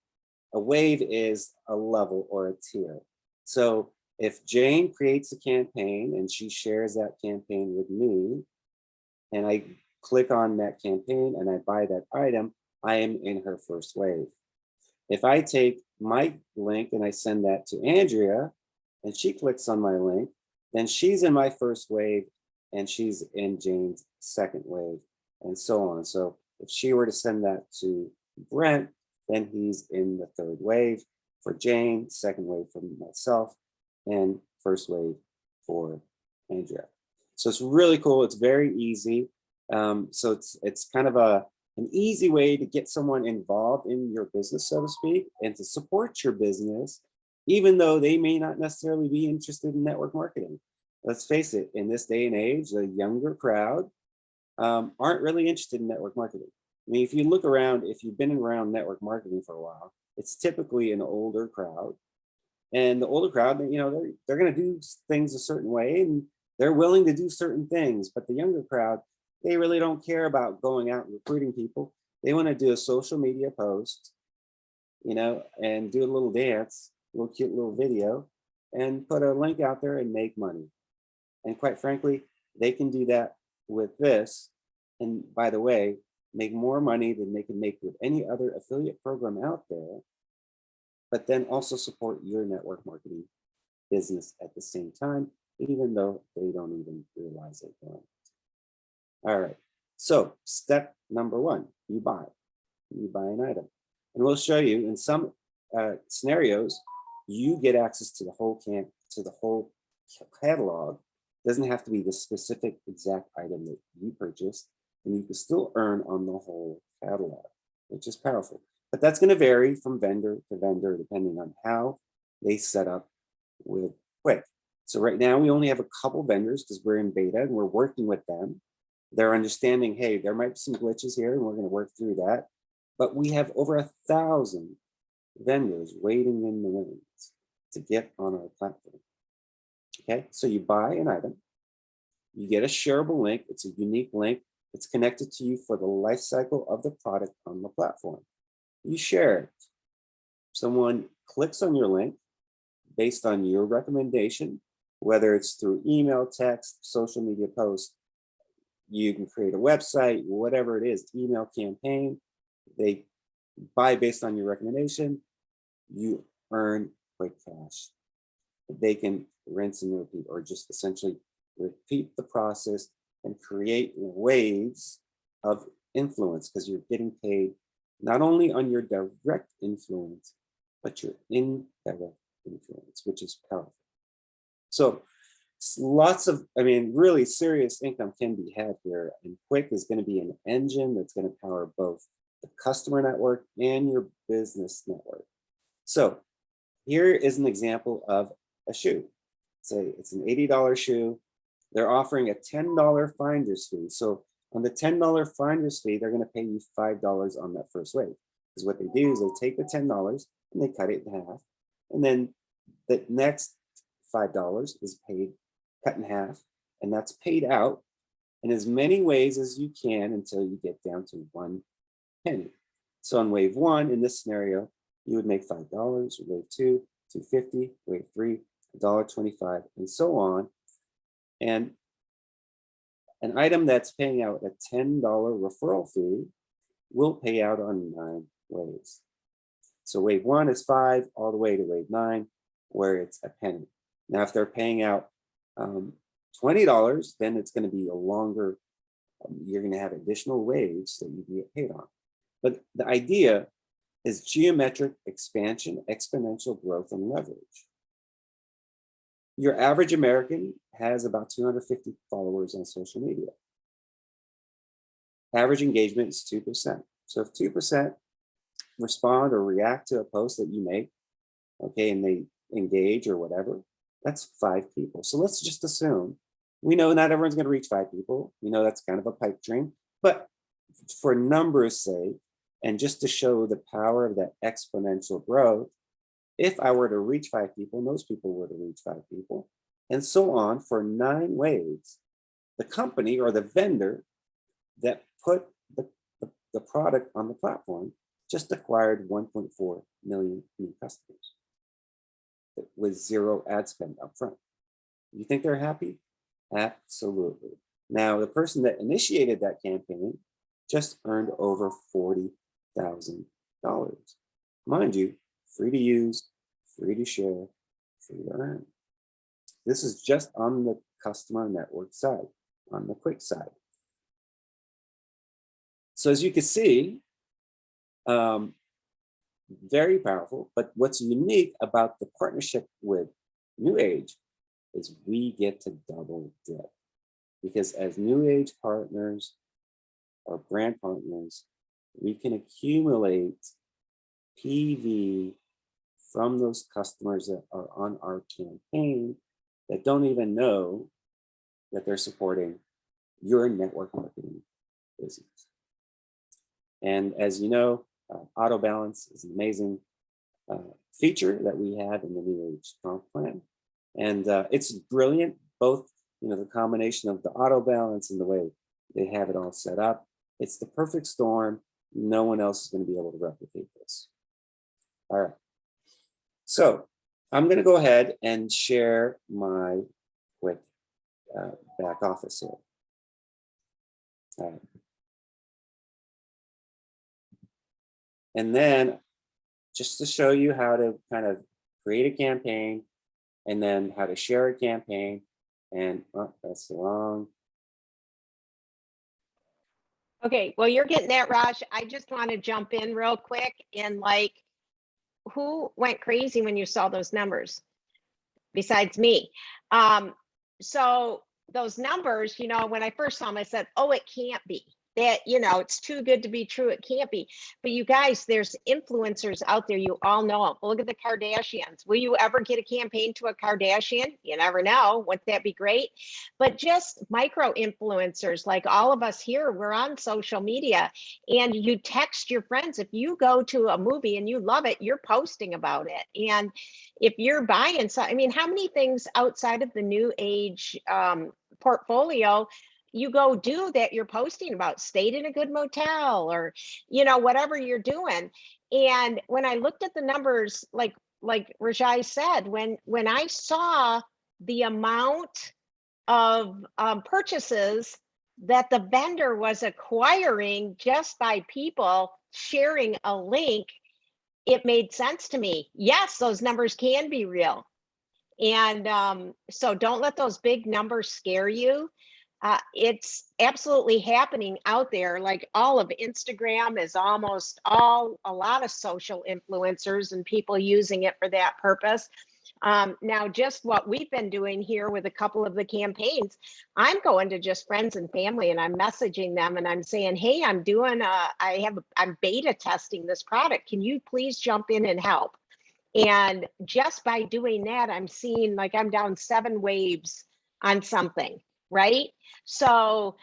a wave is a level or a tier. So if Jane creates a campaign and she shares that campaign with me, and I click on that campaign and I buy that item, I am in her first wave. If I take my link and I send that to Andrea, and she clicks on my link, then she's in my first wave and she's in Jane's second wave, and so on. So if she were to send that to Brent, then he's in the third wave for Jane, second wave for myself, and first wave for Andrea. So it's really cool. It's very easy. So it's kind of an easy way to get someone involved in your business, so to speak, and to support your business, even though they may not necessarily be interested in network marketing. Let's face it, in this day and age, the younger crowd aren't really interested in network marketing. I mean, if you look around, if you've been around network marketing for a while, it's typically an older crowd. And the older crowd, they're going to do things a certain way, and they're willing to do certain things. But the younger crowd, they really don't care about going out and recruiting people. They want to do a social media post, and do a little dance, a little cute little video, and put a link out there and make money. And quite frankly, they can do that with this. And by the way, make more money than they can make with any other affiliate program out there, but then also support your network marketing business at the same time, even though they don't even realize it. All right, so step number 1, you buy an item. And we'll show you in some scenarios, you get access to the whole catalog. It doesn't have to be the specific exact item that you purchased, and you can still earn on the whole catalog, which is powerful. But that's going to vary from vendor to vendor depending on how they set up with Kwik. So right now we only have a couple vendors because we're in beta and we're working with them. They're understanding, hey, there might be some glitches here and we're going to work through that. But we have over 1,000 vendors waiting in the wings to get on our platform. Okay, so you buy an item, you get a shareable link. It's a unique link. It's connected to you for the life cycle of the product on the platform. You share it. Someone clicks on your link based on your recommendation, whether it's through email, text, social media post. You can create a website, whatever it is, email campaign. They buy based on your recommendation. You earn Kwik cash. They can rinse and repeat, or just essentially repeat the process and create waves of influence, because you're getting paid not only on your direct influence, but your indirect influence, which is powerful. So lots of, really serious income can be had here. And Kwik is going to be an engine that's going to power both the customer network and your business network. So here is an example of a shoe. It's an $80 shoe. They're offering a $10 finder's fee. So on the $10 finder's fee, they're going to pay you $5 on that first wave. Because what they do is they take the $10 and they cut it in half. And then the next $5 is cut in half, and that's paid out in as many ways as you can until you get down to 1 penny. So on wave 1, in this scenario, you would make $5. Wave 2, $2.50. Wave 3, $1.25, and so on. And an item that's paying out a $10 referral fee will pay out on 9 waves. So wave 1 is 5 all the way to wave 9, where it's a penny. Now, if they're paying out $20, then it's going to be a longer, you're going to have additional waves that you can get paid on. But the idea is geometric expansion, exponential growth, and leverage. Your average American has about 250 followers on social media. Average engagement is 2%. So if 2% respond or react to a post that you make, okay, and they engage or whatever, that's 5 people. So let's just assume, we know not everyone's going to reach 5 people. We know that's kind of a pipe dream, but for numbers' sake, and just to show the power of that exponential growth, if I were to reach 5 people, and those people were to reach 5 people, and so on for 9 waves, the company or the vendor that put the product on the platform just acquired 1.4 million new customers with 0 ad spend up front. You think they're happy? Absolutely. Now, the person that initiated that campaign just earned over $40,000. Mind you, free to use, free to share, free to earn. This is just on the customer network side, on the Kwik side. So as you can see, very powerful, but what's unique about the partnership with New Age is we get to double dip, because as New Age partners or brand partners, we can accumulate PV from those customers that are on our campaign that don't even know that they're supporting your network marketing business. And as you know, auto balance is an amazing feature that we have in the New Age comp plan. And it's brilliant, both, you know, the combination of the auto balance and the way they have it all set up. It's the perfect storm. No one else is going to be able to replicate this. All right. So I'm going to go ahead and share my Kwik back office here. All right. And then just to show you how to kind of create a campaign and then how to share a campaign. And oh, that's the wrong. Okay, well, you're getting that, Raj. I just want to jump in real quick and like, who went crazy when you saw those numbers besides me? So those numbers, you know, when I first saw them, I said, oh, it can't be. That, you know, it's too good to be true. It can't be. But you guys, there's influencers out there. You all know them. Look at the Kardashians. Will you ever get a campaign to a Kardashian? You never know. Wouldn't that be great? But just micro influencers like all of us here, we're on social media and you text your friends. If you go to a movie and you love it, you're posting about it. And if you're buying, so I mean, how many things outside of the New Age portfolio you go do that you're posting about, stayed in a good motel or, you know, whatever you're doing. And when I looked at the numbers, like Rajai said, when I saw the amount of purchases that the vendor was acquiring just by people sharing a link, it made sense to me. Yes, those numbers can be real. And so don't let those big numbers scare you. It's absolutely happening out there. Like all of Instagram is almost all, a lot of social influencers and people using it for that purpose. Now, just what we've been doing here with a couple of the campaigns, I'm going to just friends and family and I'm messaging them and I'm saying, hey, I'm beta testing this product. Can you please jump in and help? And just by doing that, I'm seeing like I'm down 7 waves on something. Right? So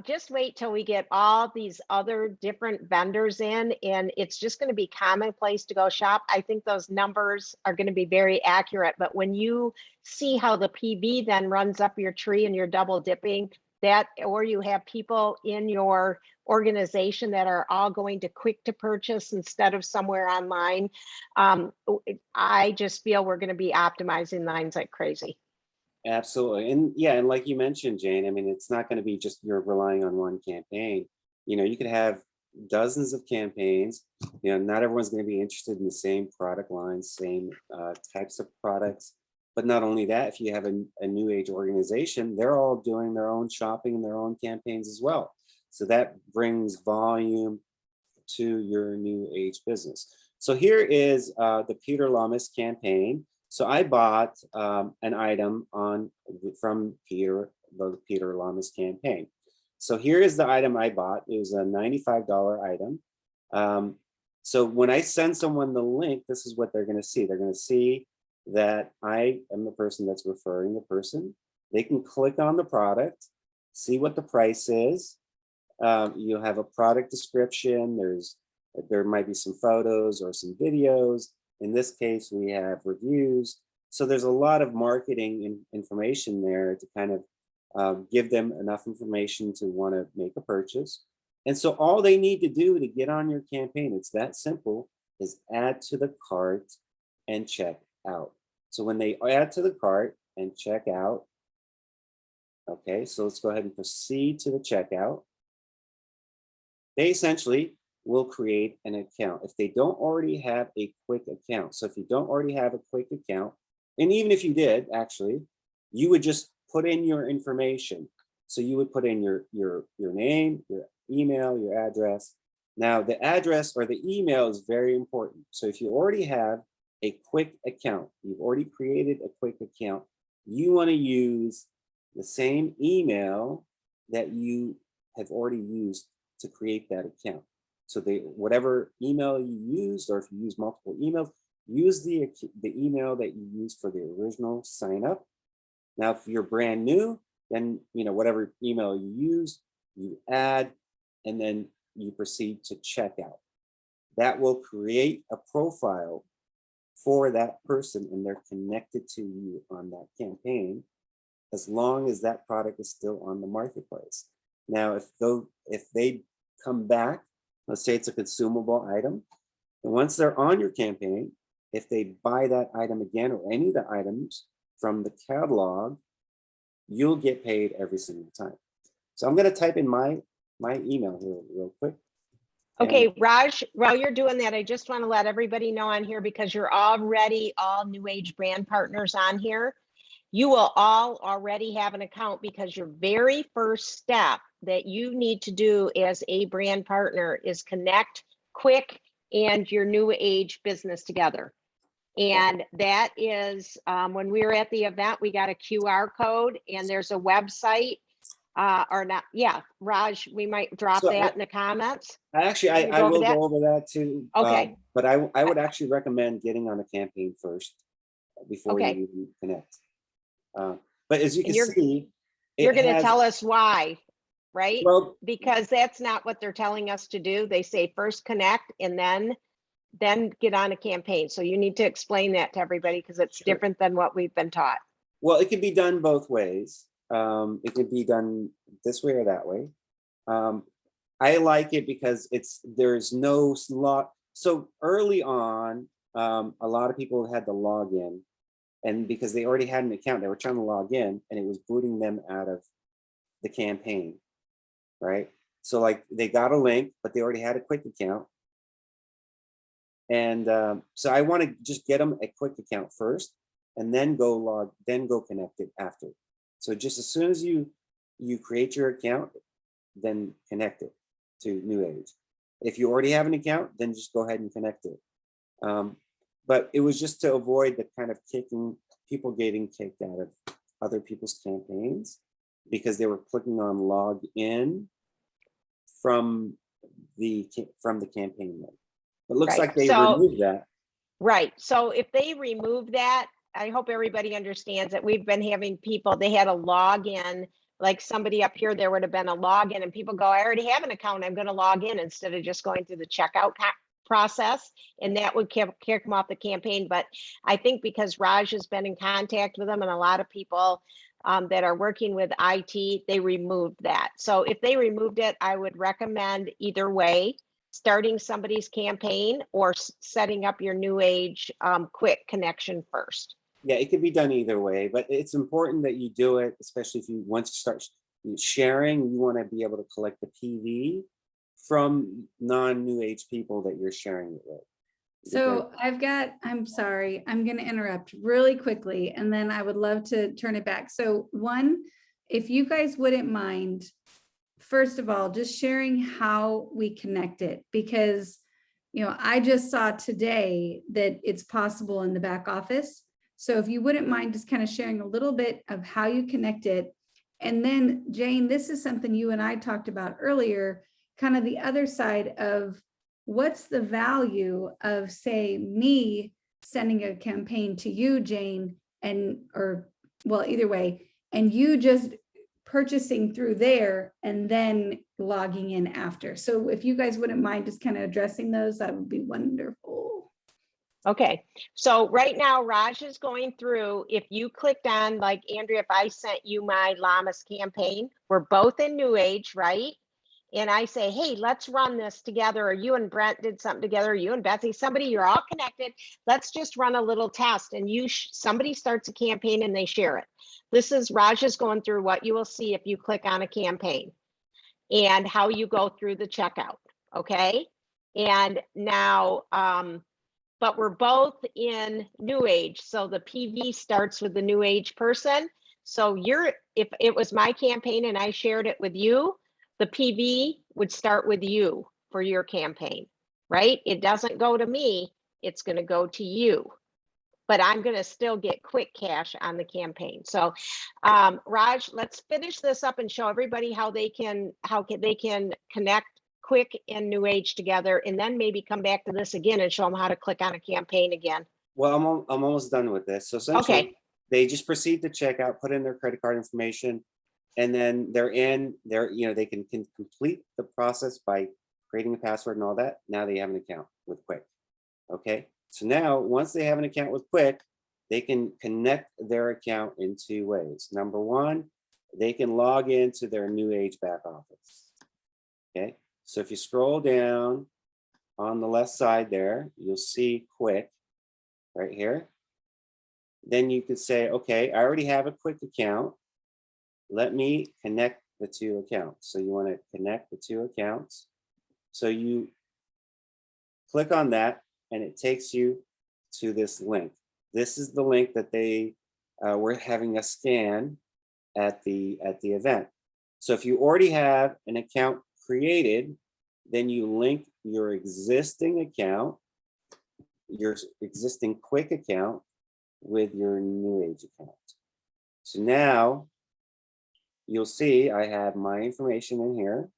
just wait till we get all these other different vendors in and it's just going to be commonplace to go shop. I think those numbers are going to be very accurate. But when you see how the PV then runs up your tree and you're double dipping, that, or you have people in your organization that are all going to Kwik to purchase instead of somewhere online. I just feel we're going to be optimizing lines like crazy. Absolutely. And yeah, and like you mentioned, Jane, I mean, it's not going to be just you're relying on one campaign. You know, you could have dozens of campaigns. You know, not everyone's going to be interested in the same product lines, same types of products. But not only that, if you have a new age organization, they're all doing their own shopping and their own campaigns as well. So that brings volume to your new age business. So here is the Peter Lamas campaign. So I bought an item from the Peter Lamas campaign. So here is the item I bought. It was a $95 item. So when I send someone the link, this is what they're going to see. They're going to see that I am the person that's referring the person. They can click on the product, see what the price is. You'll have a product description. There might be some photos or some videos. In this case, we have reviews. So there's a lot of marketing information there to kind of give them enough information to want to make a purchase. And so all they need to do to get on your campaign, it's that simple, is add to the cart and check out. So when they add to the cart and check out, okay, so let's go ahead and proceed to the checkout. They essentially will create an account if they don't already have a Kwik account. So if you don't already have a Kwik account, and even if you did, actually, you would just put in your information. So you would put in your name, your email, your address. Now the address or the email is very important. So if you already have a Kwik account, you've already created a Kwik account, you want to use the same email that you have already used to create that account. So whatever email you used, or if you use multiple emails, use the email that you used for the original sign up. Now, if you're brand new, then whatever email you use, you add, and then you proceed to checkout. That will create a profile for that person, and they're connected to you on that campaign, as long as that product is still on the marketplace. Now, if they come back, let's say it's a consumable item, and once they're on your campaign, if they buy that item again or any of the items from the catalog, you'll get paid every single time. So I'm going to type in my email here real quick. Okay, Raj, while you're doing that, I just want to let everybody know on here, because you're already all New Age brand partners on here. You will all already have an account, because your very first step that you need to do as a brand partner is connect Kwik and your New Age business together. And that is, when we were at the event, we got a QR code, and there's a website or not. Yeah, Raj, we might drop that in the comments. Actually, I will go over that too. Okay. But I would actually recommend getting on a campaign first before you even connect. But as you can see, you're going to tell us why, right? Well, because that's not what they're telling us to do. They say first connect and then get on a campaign. So you need to explain that to everybody, because it's different than what we've been taught. Well, it can be done both ways. It can be done this way or that way. I like it because there's no slot. So early on, a lot of people had to log in, and because they already had an account, they were trying to log in, and it was booting them out of the campaign, right? So like they got a link, but they already had a Kwik account. And so I want to just get them a Kwik account first, and then go connect it after. So just as soon as you create your account, then connect it to New Age. If you already have an account, then just go ahead and connect it. But it was just to avoid the kind of people getting kicked out of other people's campaigns because they were clicking on log in from the campaign link. It looks like they removed that. Right. So if they remove that, I hope everybody understands that we've been having people, they had a login, like somebody up here, there would have been a login, and people go, I already have an account, I'm going to log in, instead of just going through the checkout process, and that would kick them off the campaign. But I think because Raj has been in contact with them and a lot of people that are working with IT, they removed that. So if they removed it, I would recommend either way, starting somebody's campaign or setting up your New Age Kwik connection first. Yeah, it could be done either way, but it's important that you do it, especially if you want to start sharing. You want to be able to collect the PV from non-New Age people that you're sharing it with. So I'm sorry, I'm going to interrupt really quickly, and then I would love to turn it back. So one, if you guys wouldn't mind, first of all, just sharing how we connect it, because, you know, I just saw today that it's possible in the back office. So if you wouldn't mind just kind of sharing a little bit of how you connect it. And then Jane, this is something you and I talked about earlier, kind of the other side of what's the value of, say, me sending a campaign to you, Jane, well, either way, and you just purchasing through there and then logging in after. So if you guys wouldn't mind just kind of addressing those, that would be wonderful. Okay, so right now Raj is going through, if you clicked on, like Andrea, if I sent you my Llamas campaign, we're both in New Age, right? And I say, hey, let's run this together, or you and Brent did something together, or you and Betsy, somebody, you're all connected. Let's just run a little test. And somebody starts a campaign and they share it. This is Raj is going through what you will see if you click on a campaign and how you go through the checkout. Okay. And now, but we're both in New Age. So the PV starts with the New Age person. So if it was my campaign and I shared it with you, the PV would start with you for your campaign, right? It doesn't go to me, it's going to go to you, but I'm going to still get Kwik cash on the campaign. So Raj, let's finish this up and show everybody how they can connect Kwik and New Age together, and then maybe come back to this again and show them how to click on a campaign again. Well, I'm almost done with this. So essentially, Okay. They just proceed to checkout, put in their credit card information, and then they can complete the process by creating a password and all that. Now they have an account with Kwik. Okay. So now once they have an account with Kwik, they can connect their account in two ways. Number one, they can log into their New Age back office. Okay. So if you scroll down on the left side there, you'll see Kwik right here. Then you could say, okay, I already have a Kwik account. Let me connect the two accounts. So you want to connect the two accounts. So you click on that and it takes you to this link. This is the link that they were having us scan at the event. So if you already have an account created, then you link your existing account, your existing Kwik account with your New Age account. So now you'll see I have my information in here,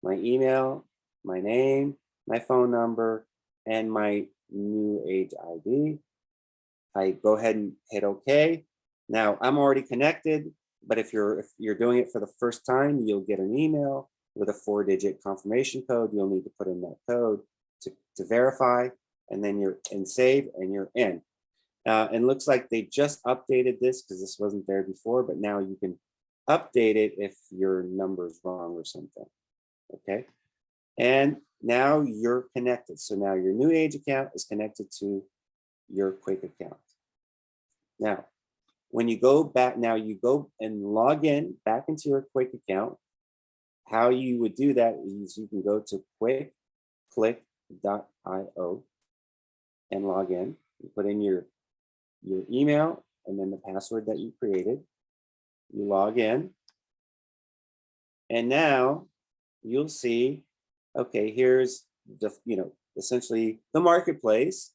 my email, my name, my phone number, and my New Age ID. I go ahead and hit OK. Now I'm already connected, but if you're doing it for the first time, you'll get an email with a 4-digit confirmation code. You'll need to put in that code to verify, and then you're in save and you're in. And looks like they just updated this because this wasn't there before, but now you can update it if your number is wrong or something. Okay. And now you're connected. So now your New Age account is connected to your Kwik account. Now, when you go back, now you go and log in back into your Kwik account. How you would do that is you can go to kwik.io and log in. You put in your email and then the password that you created. You log in. And now you'll see, okay, here's the, essentially the marketplace.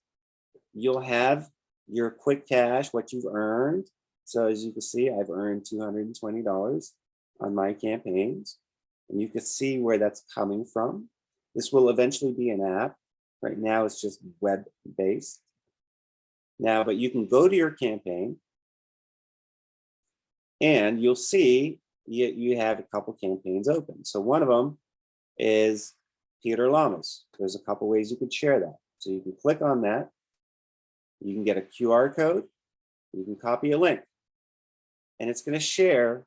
You'll have your Kwik cash, what you've earned. So as you can see, I've earned $220 on my campaigns. And you can see where that's coming from. This will eventually be an app. Right now it's just web-based. Now, but you can go to your campaign and you'll see you have a couple campaigns open. So one of them is Peter Lamas. There's a couple ways you could share that. So you can click on that. You can get a QR code. You can copy a link. And it's going to share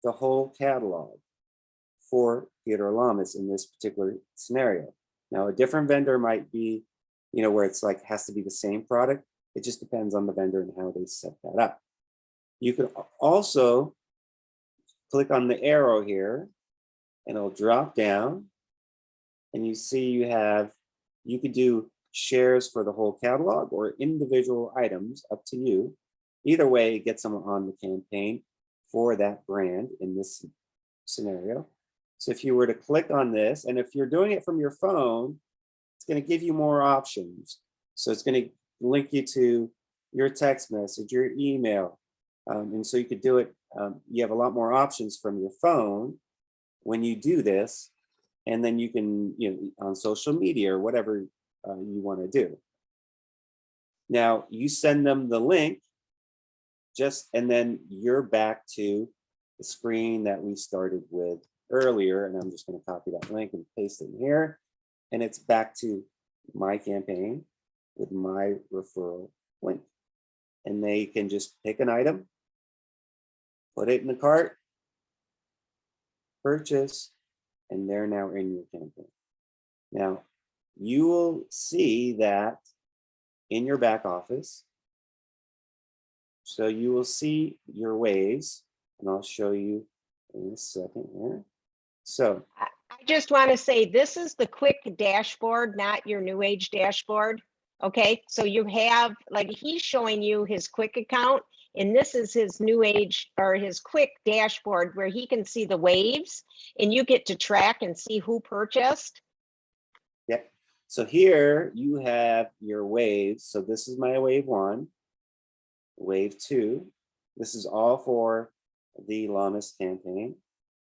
the whole catalog for Peter Lamas in this particular scenario. Now, a different vendor might be, where it's like has to be the same product. It just depends on the vendor and how they set that up. You can also click on the arrow here and it'll drop down and you see you could do shares for the whole catalog or individual items, up to you. Either way, it gets them on the campaign for that brand in this scenario. So if you were to click on this, and if you're doing it from your phone, it's going to give you more options. So it's going to link you to your text message, your email. And so you could do it, you have a lot more options from your phone when you do this. And then you can, on social media or whatever you want to do. Now you send them the link, and then you're back to the screen that we started with earlier. And I'm just going to copy that link and paste it in here. And it's back to my campaign with my referral link. And they can just pick an item, put it in the cart, purchase, and they're now in your campaign. Now, you will see that in your back office. So you will see your waves, and I'll show you in a second here. So I just want to say this is the Kwik dashboard, not your New Age dashboard. Okay, so you have, like, he's showing you his Kwik account, and this is his New Age or his Kwik dashboard where he can see the waves and you get to track and see who purchased. yep. So here you have your waves. So this is my wave 1, wave 2. This is all for the Lamas campaign.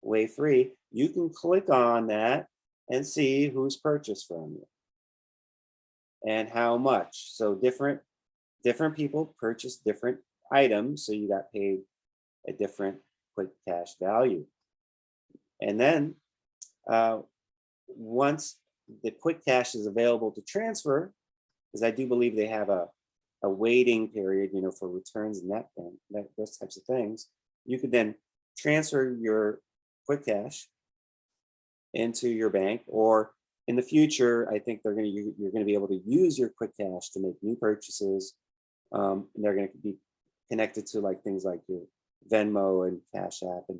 Wave 3, you can click on that and see who's purchased from you and how much. So different people purchase different items, so you got paid a different Kwik cash value. And then once the Kwik cash is available to transfer, because I do believe they have a waiting period, for returns and those types of things, you could then transfer your Kwik cash into your bank, or in the future, I think you're going to be able to use your Kwik cash to make new purchases. And they're going to be connected to things like your Venmo and Cash App and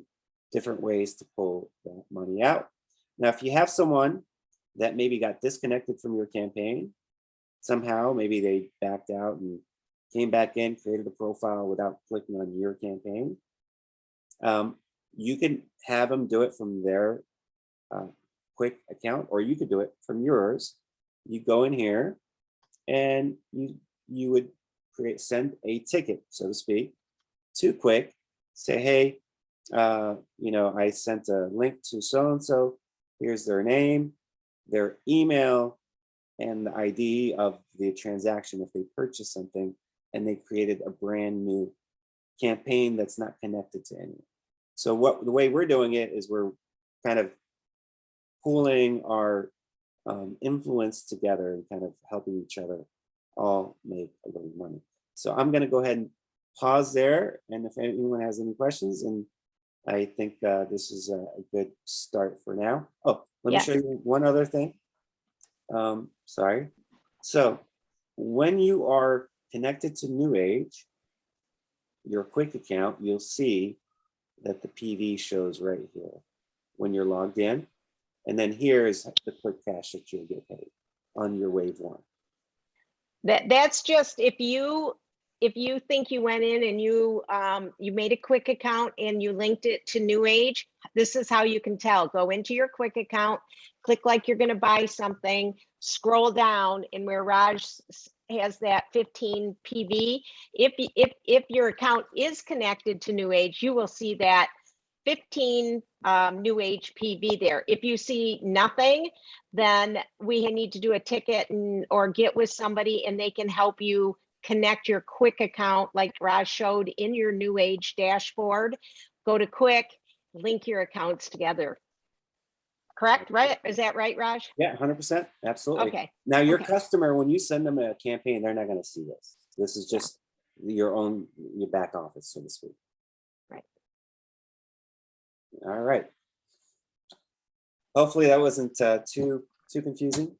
different ways to pull that money out. Now, if you have someone that maybe got disconnected from your campaign, somehow maybe they backed out and came back in, created a profile without clicking on your campaign, you can have them do it from their Kwik account, or you could do it from yours. You go in here and you would send a ticket, so to speak, to Kwik. Say, hey, I sent a link to so-and-so. Here's their name, their email, and the ID of the transaction if they purchased something, and they created a brand new campaign that's not connected to anyone. So the way we're doing it is we're kind of pooling our influence together and kind of helping each other all make a little money. So I'm going to go ahead and pause there, and if anyone has any questions, and I think this is a good start for now. Oh, let me show you one other thing. Sorry. So when you are connected to New Age, your Kwik account, you'll see that the PV shows right here when you're logged in. And then here is the Kwik cash that you'll get paid on your wave 1. That's just if you think you went in and you made a Kwik account and you linked it to New Age, this is how you can tell. Go into your Kwik account, click like you're going to buy something, scroll down, and where Raj has that 15 PV, if your account is connected to New Age, you will see that 15 New Age PV there. If you see nothing, then we need to do a ticket or get with somebody, and they can help you connect your Kwik account like Raj showed in your New Age dashboard. Go to Kwik, link your accounts together. correct? Right? Is that right, Raj? Yeah, 100%. Absolutely. Okay. Now, your Okay. customer, when you send them a campaign, they're not going to see this. This is just your back office, so to speak. Right. All right. Hopefully that wasn't too confusing.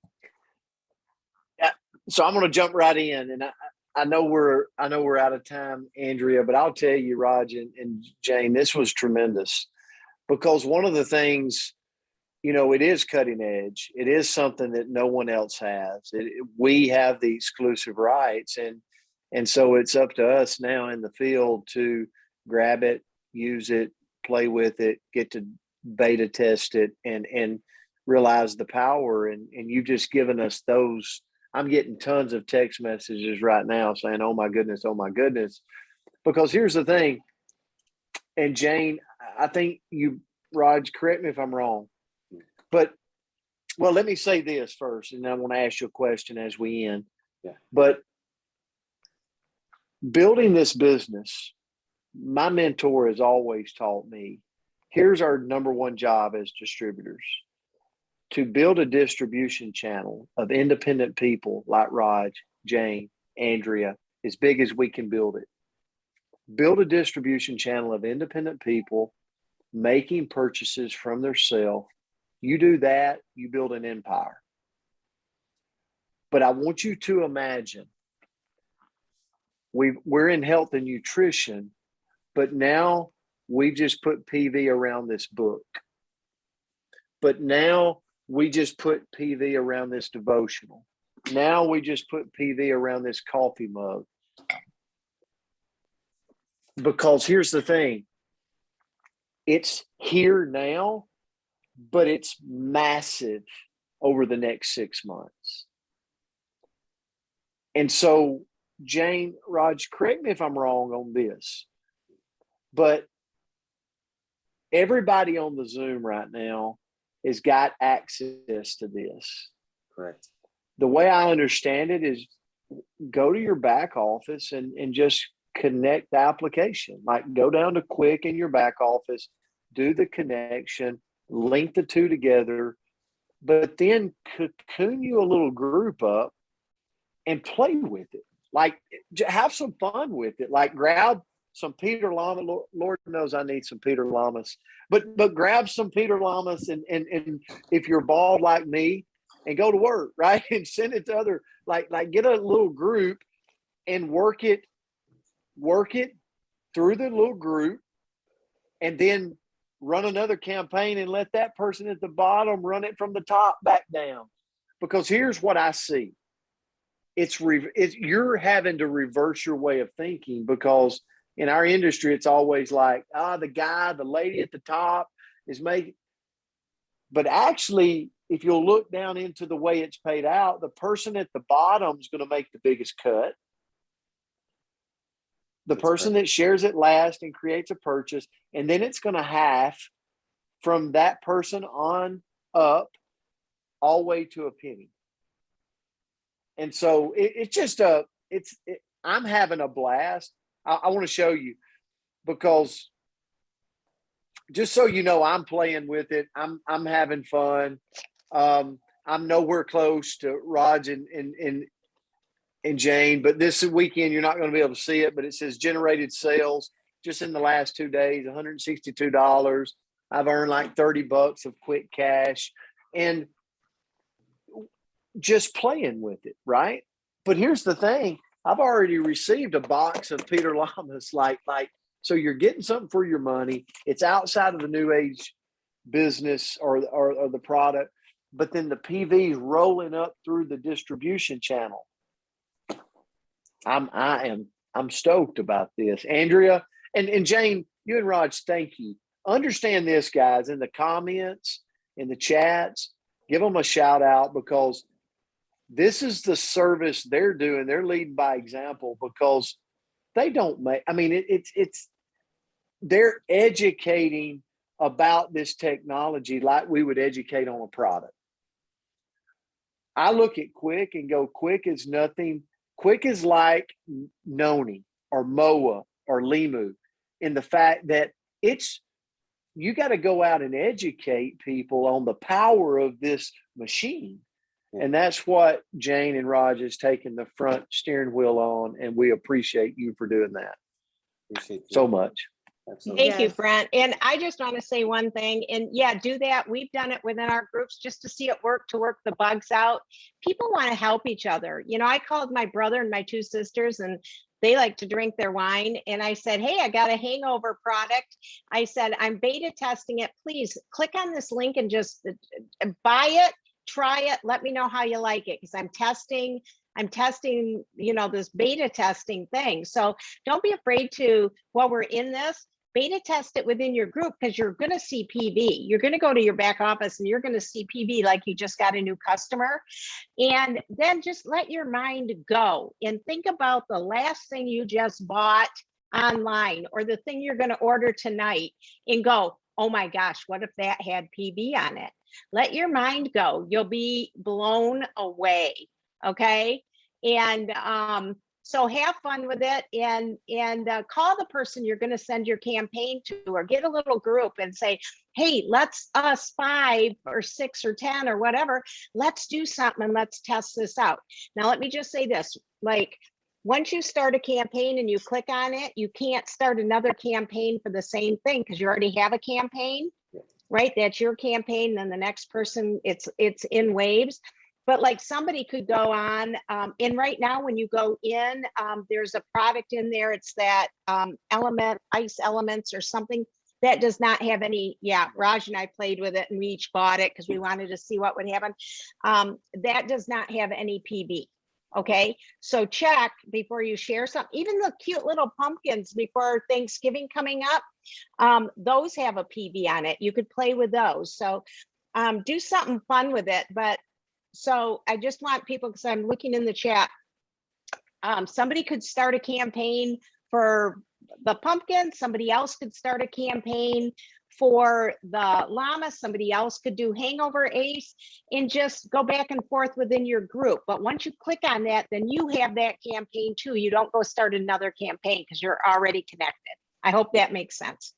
So I'm going to jump right in, and I know we're out of time, Andrea, but I'll tell you, Raj and Jane, this was tremendous, because one of the things, it is cutting edge. It is something that no one else has. We have the exclusive rights, and so it's up to us now in the field to grab it, use it, play with it, get to beta test it, and realize the power. And you've just given us those. I'm getting tons of text messages right now saying, "Oh my goodness, oh my goodness," because here's the thing. And Jane, I think Raj, correct me if I'm wrong, but well, let me say this first, and then I want to ask you a question as we end. Yeah. But building this business, my mentor has always taught me, here's our number one job as distributors: to build a distribution channel of independent people like Raj, Jane, Andrea, as big as we can build it. Build a distribution channel of independent people making purchases from their self. You do that, you build an empire. But I want you to imagine we're in health and nutrition, but now we just put PV around this book. But now we just put PV around this devotional. Now we just put PV around this coffee mug. Because here's the thing, it's here now, but it's massive over the next 6 months. And so, Jane, Raj, correct me if I'm wrong on this, but everybody on the Zoom right now has got access to this. Correct. The way I understand it is, go to your back office and just connect the application. Like, go down to Kwik in your back office, do the connection, link the two together, but then cocoon you a little group up and play with it. Like, have some fun with it. Like, grab some Peter Llama. Lord knows I need some Peter Llamas, but grab some Peter Llamas and if you're bald like me, and go to work, right? And send it to other, like get a little group and work it through the little group, and then run another campaign and let that person at the bottom run it from the top back down. Because here's what I see. It's you're having to reverse your way of thinking, because in our industry, it's always like, the lady at the top is making, but actually, if you'll look down into the way it's paid out, the person at the bottom is going to make the biggest cut. The person that shares it last and creates a purchase, and then it's going to half from that person on up, all the way to a penny. And so I'm having a blast. I want to show you, because just so you know, I'm playing with it. I'm having fun. I'm nowhere close to Raj and Jane, but this weekend you're not going to be able to see it. But it says generated sales just in the last 2 days, $162. I've earned like $30 of quick cash, and just playing with it, right? But here's the thing: I've already received a box of Peter Llamas. So you're getting something for your money. It's outside of the new age business or the product, but then the PV is rolling up through the distribution channel. I'm stoked about this, Andrea and Jane. You and Raj, thank you. Understand this, guys, in the comments, in the chats, give them a shout out, because this is the service they're doing. They're leading by example, because they don't make, they're educating about this technology like we would educate on a product. I look at Kwik and go, Kwik is nothing. Kwik is like Noni or Moa or Limu, in the fact that it's you got to go out and educate people on the power of this machine. And that's what Jane and Raj has taken the front steering wheel on. And we appreciate you for doing that Appreciate you. so much. Absolutely. Thank you, Yes. Brent. And I just want to say one thing, and yeah, do that. We've done it within our groups just to see it work, to work the bugs out. People want to help each other. You know, I called my brother and my two sisters, and they like to drink their wine. And I said, hey, I got a hangover product. I said, I'm beta testing it. Please click on this link and just buy it, try it. Let me know how you like it, because I'm testing, you know, this beta testing thing. So don't be afraid to, while we're in this, beta test it within your group, because you're going to see PV. You're going to go to your back office and you're going to see PV like you just got a new customer. And then just let your mind go and think about the last thing you just bought online, or the thing you're going to order tonight, and go, oh my gosh, what if that had PV on it? Let your mind go. You'll be blown away. Okay. And so have fun with it, and call the person you're going to send your campaign to, or get a little group and say, hey, let's us 5 or 6 or 10 or whatever, let's do something and let's test this out. Now, let me just say this, like, once you start a campaign and you click on it, you can't start another campaign for the same thing, because you already have a campaign, right? That's your campaign. Then the next person, it's in waves. But like, somebody could go on, and right now when you go in, there's a product in there. It's that ice elements or something that does not have any. Yeah, Raj and I played with it and we each bought it because we wanted to see what would happen. That does not have any PV. Okay, so check before you share something. Even the cute little pumpkins before Thanksgiving coming up, those have a PV on it. You could play with those. So do something fun with it. But so I just want people, because I'm looking in the chat, somebody could start a campaign for the pumpkin, somebody else could start a campaign for the llama, somebody else could do hangover ace, and just go back and forth within your group. But once you click on that, then you have that campaign too. You don't go start another campaign because you're already connected. I hope that makes sense.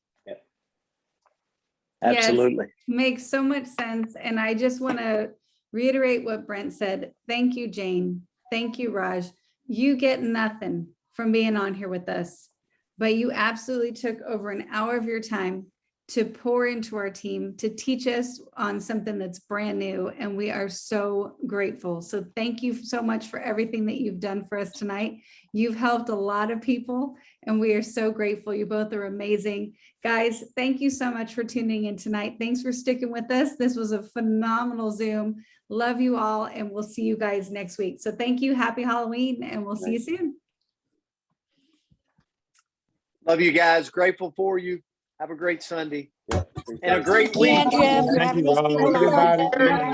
Absolutely. Yes, makes so much sense. And I just want to reiterate what Brent said. Thank you, Jane. Thank you, Raj. You get nothing from being on here with us, but you absolutely took over an hour of your time to pour into our team, to teach us on something that's brand new. And we are so grateful. So thank you so much for everything that you've done for us tonight. You've helped a lot of people, and we are so grateful. You both are amazing. Guys, thank you so much for tuning in tonight. Thanks for sticking with us. This was a phenomenal Zoom. Love you all, and we'll see you guys next week. So thank you. Happy Halloween, and we'll see you soon. Love you guys. Grateful for you. Have a great Sunday Yeah. and a great Thank you, week. Andrea, for Thank having you, us Rob. come on. Everybody.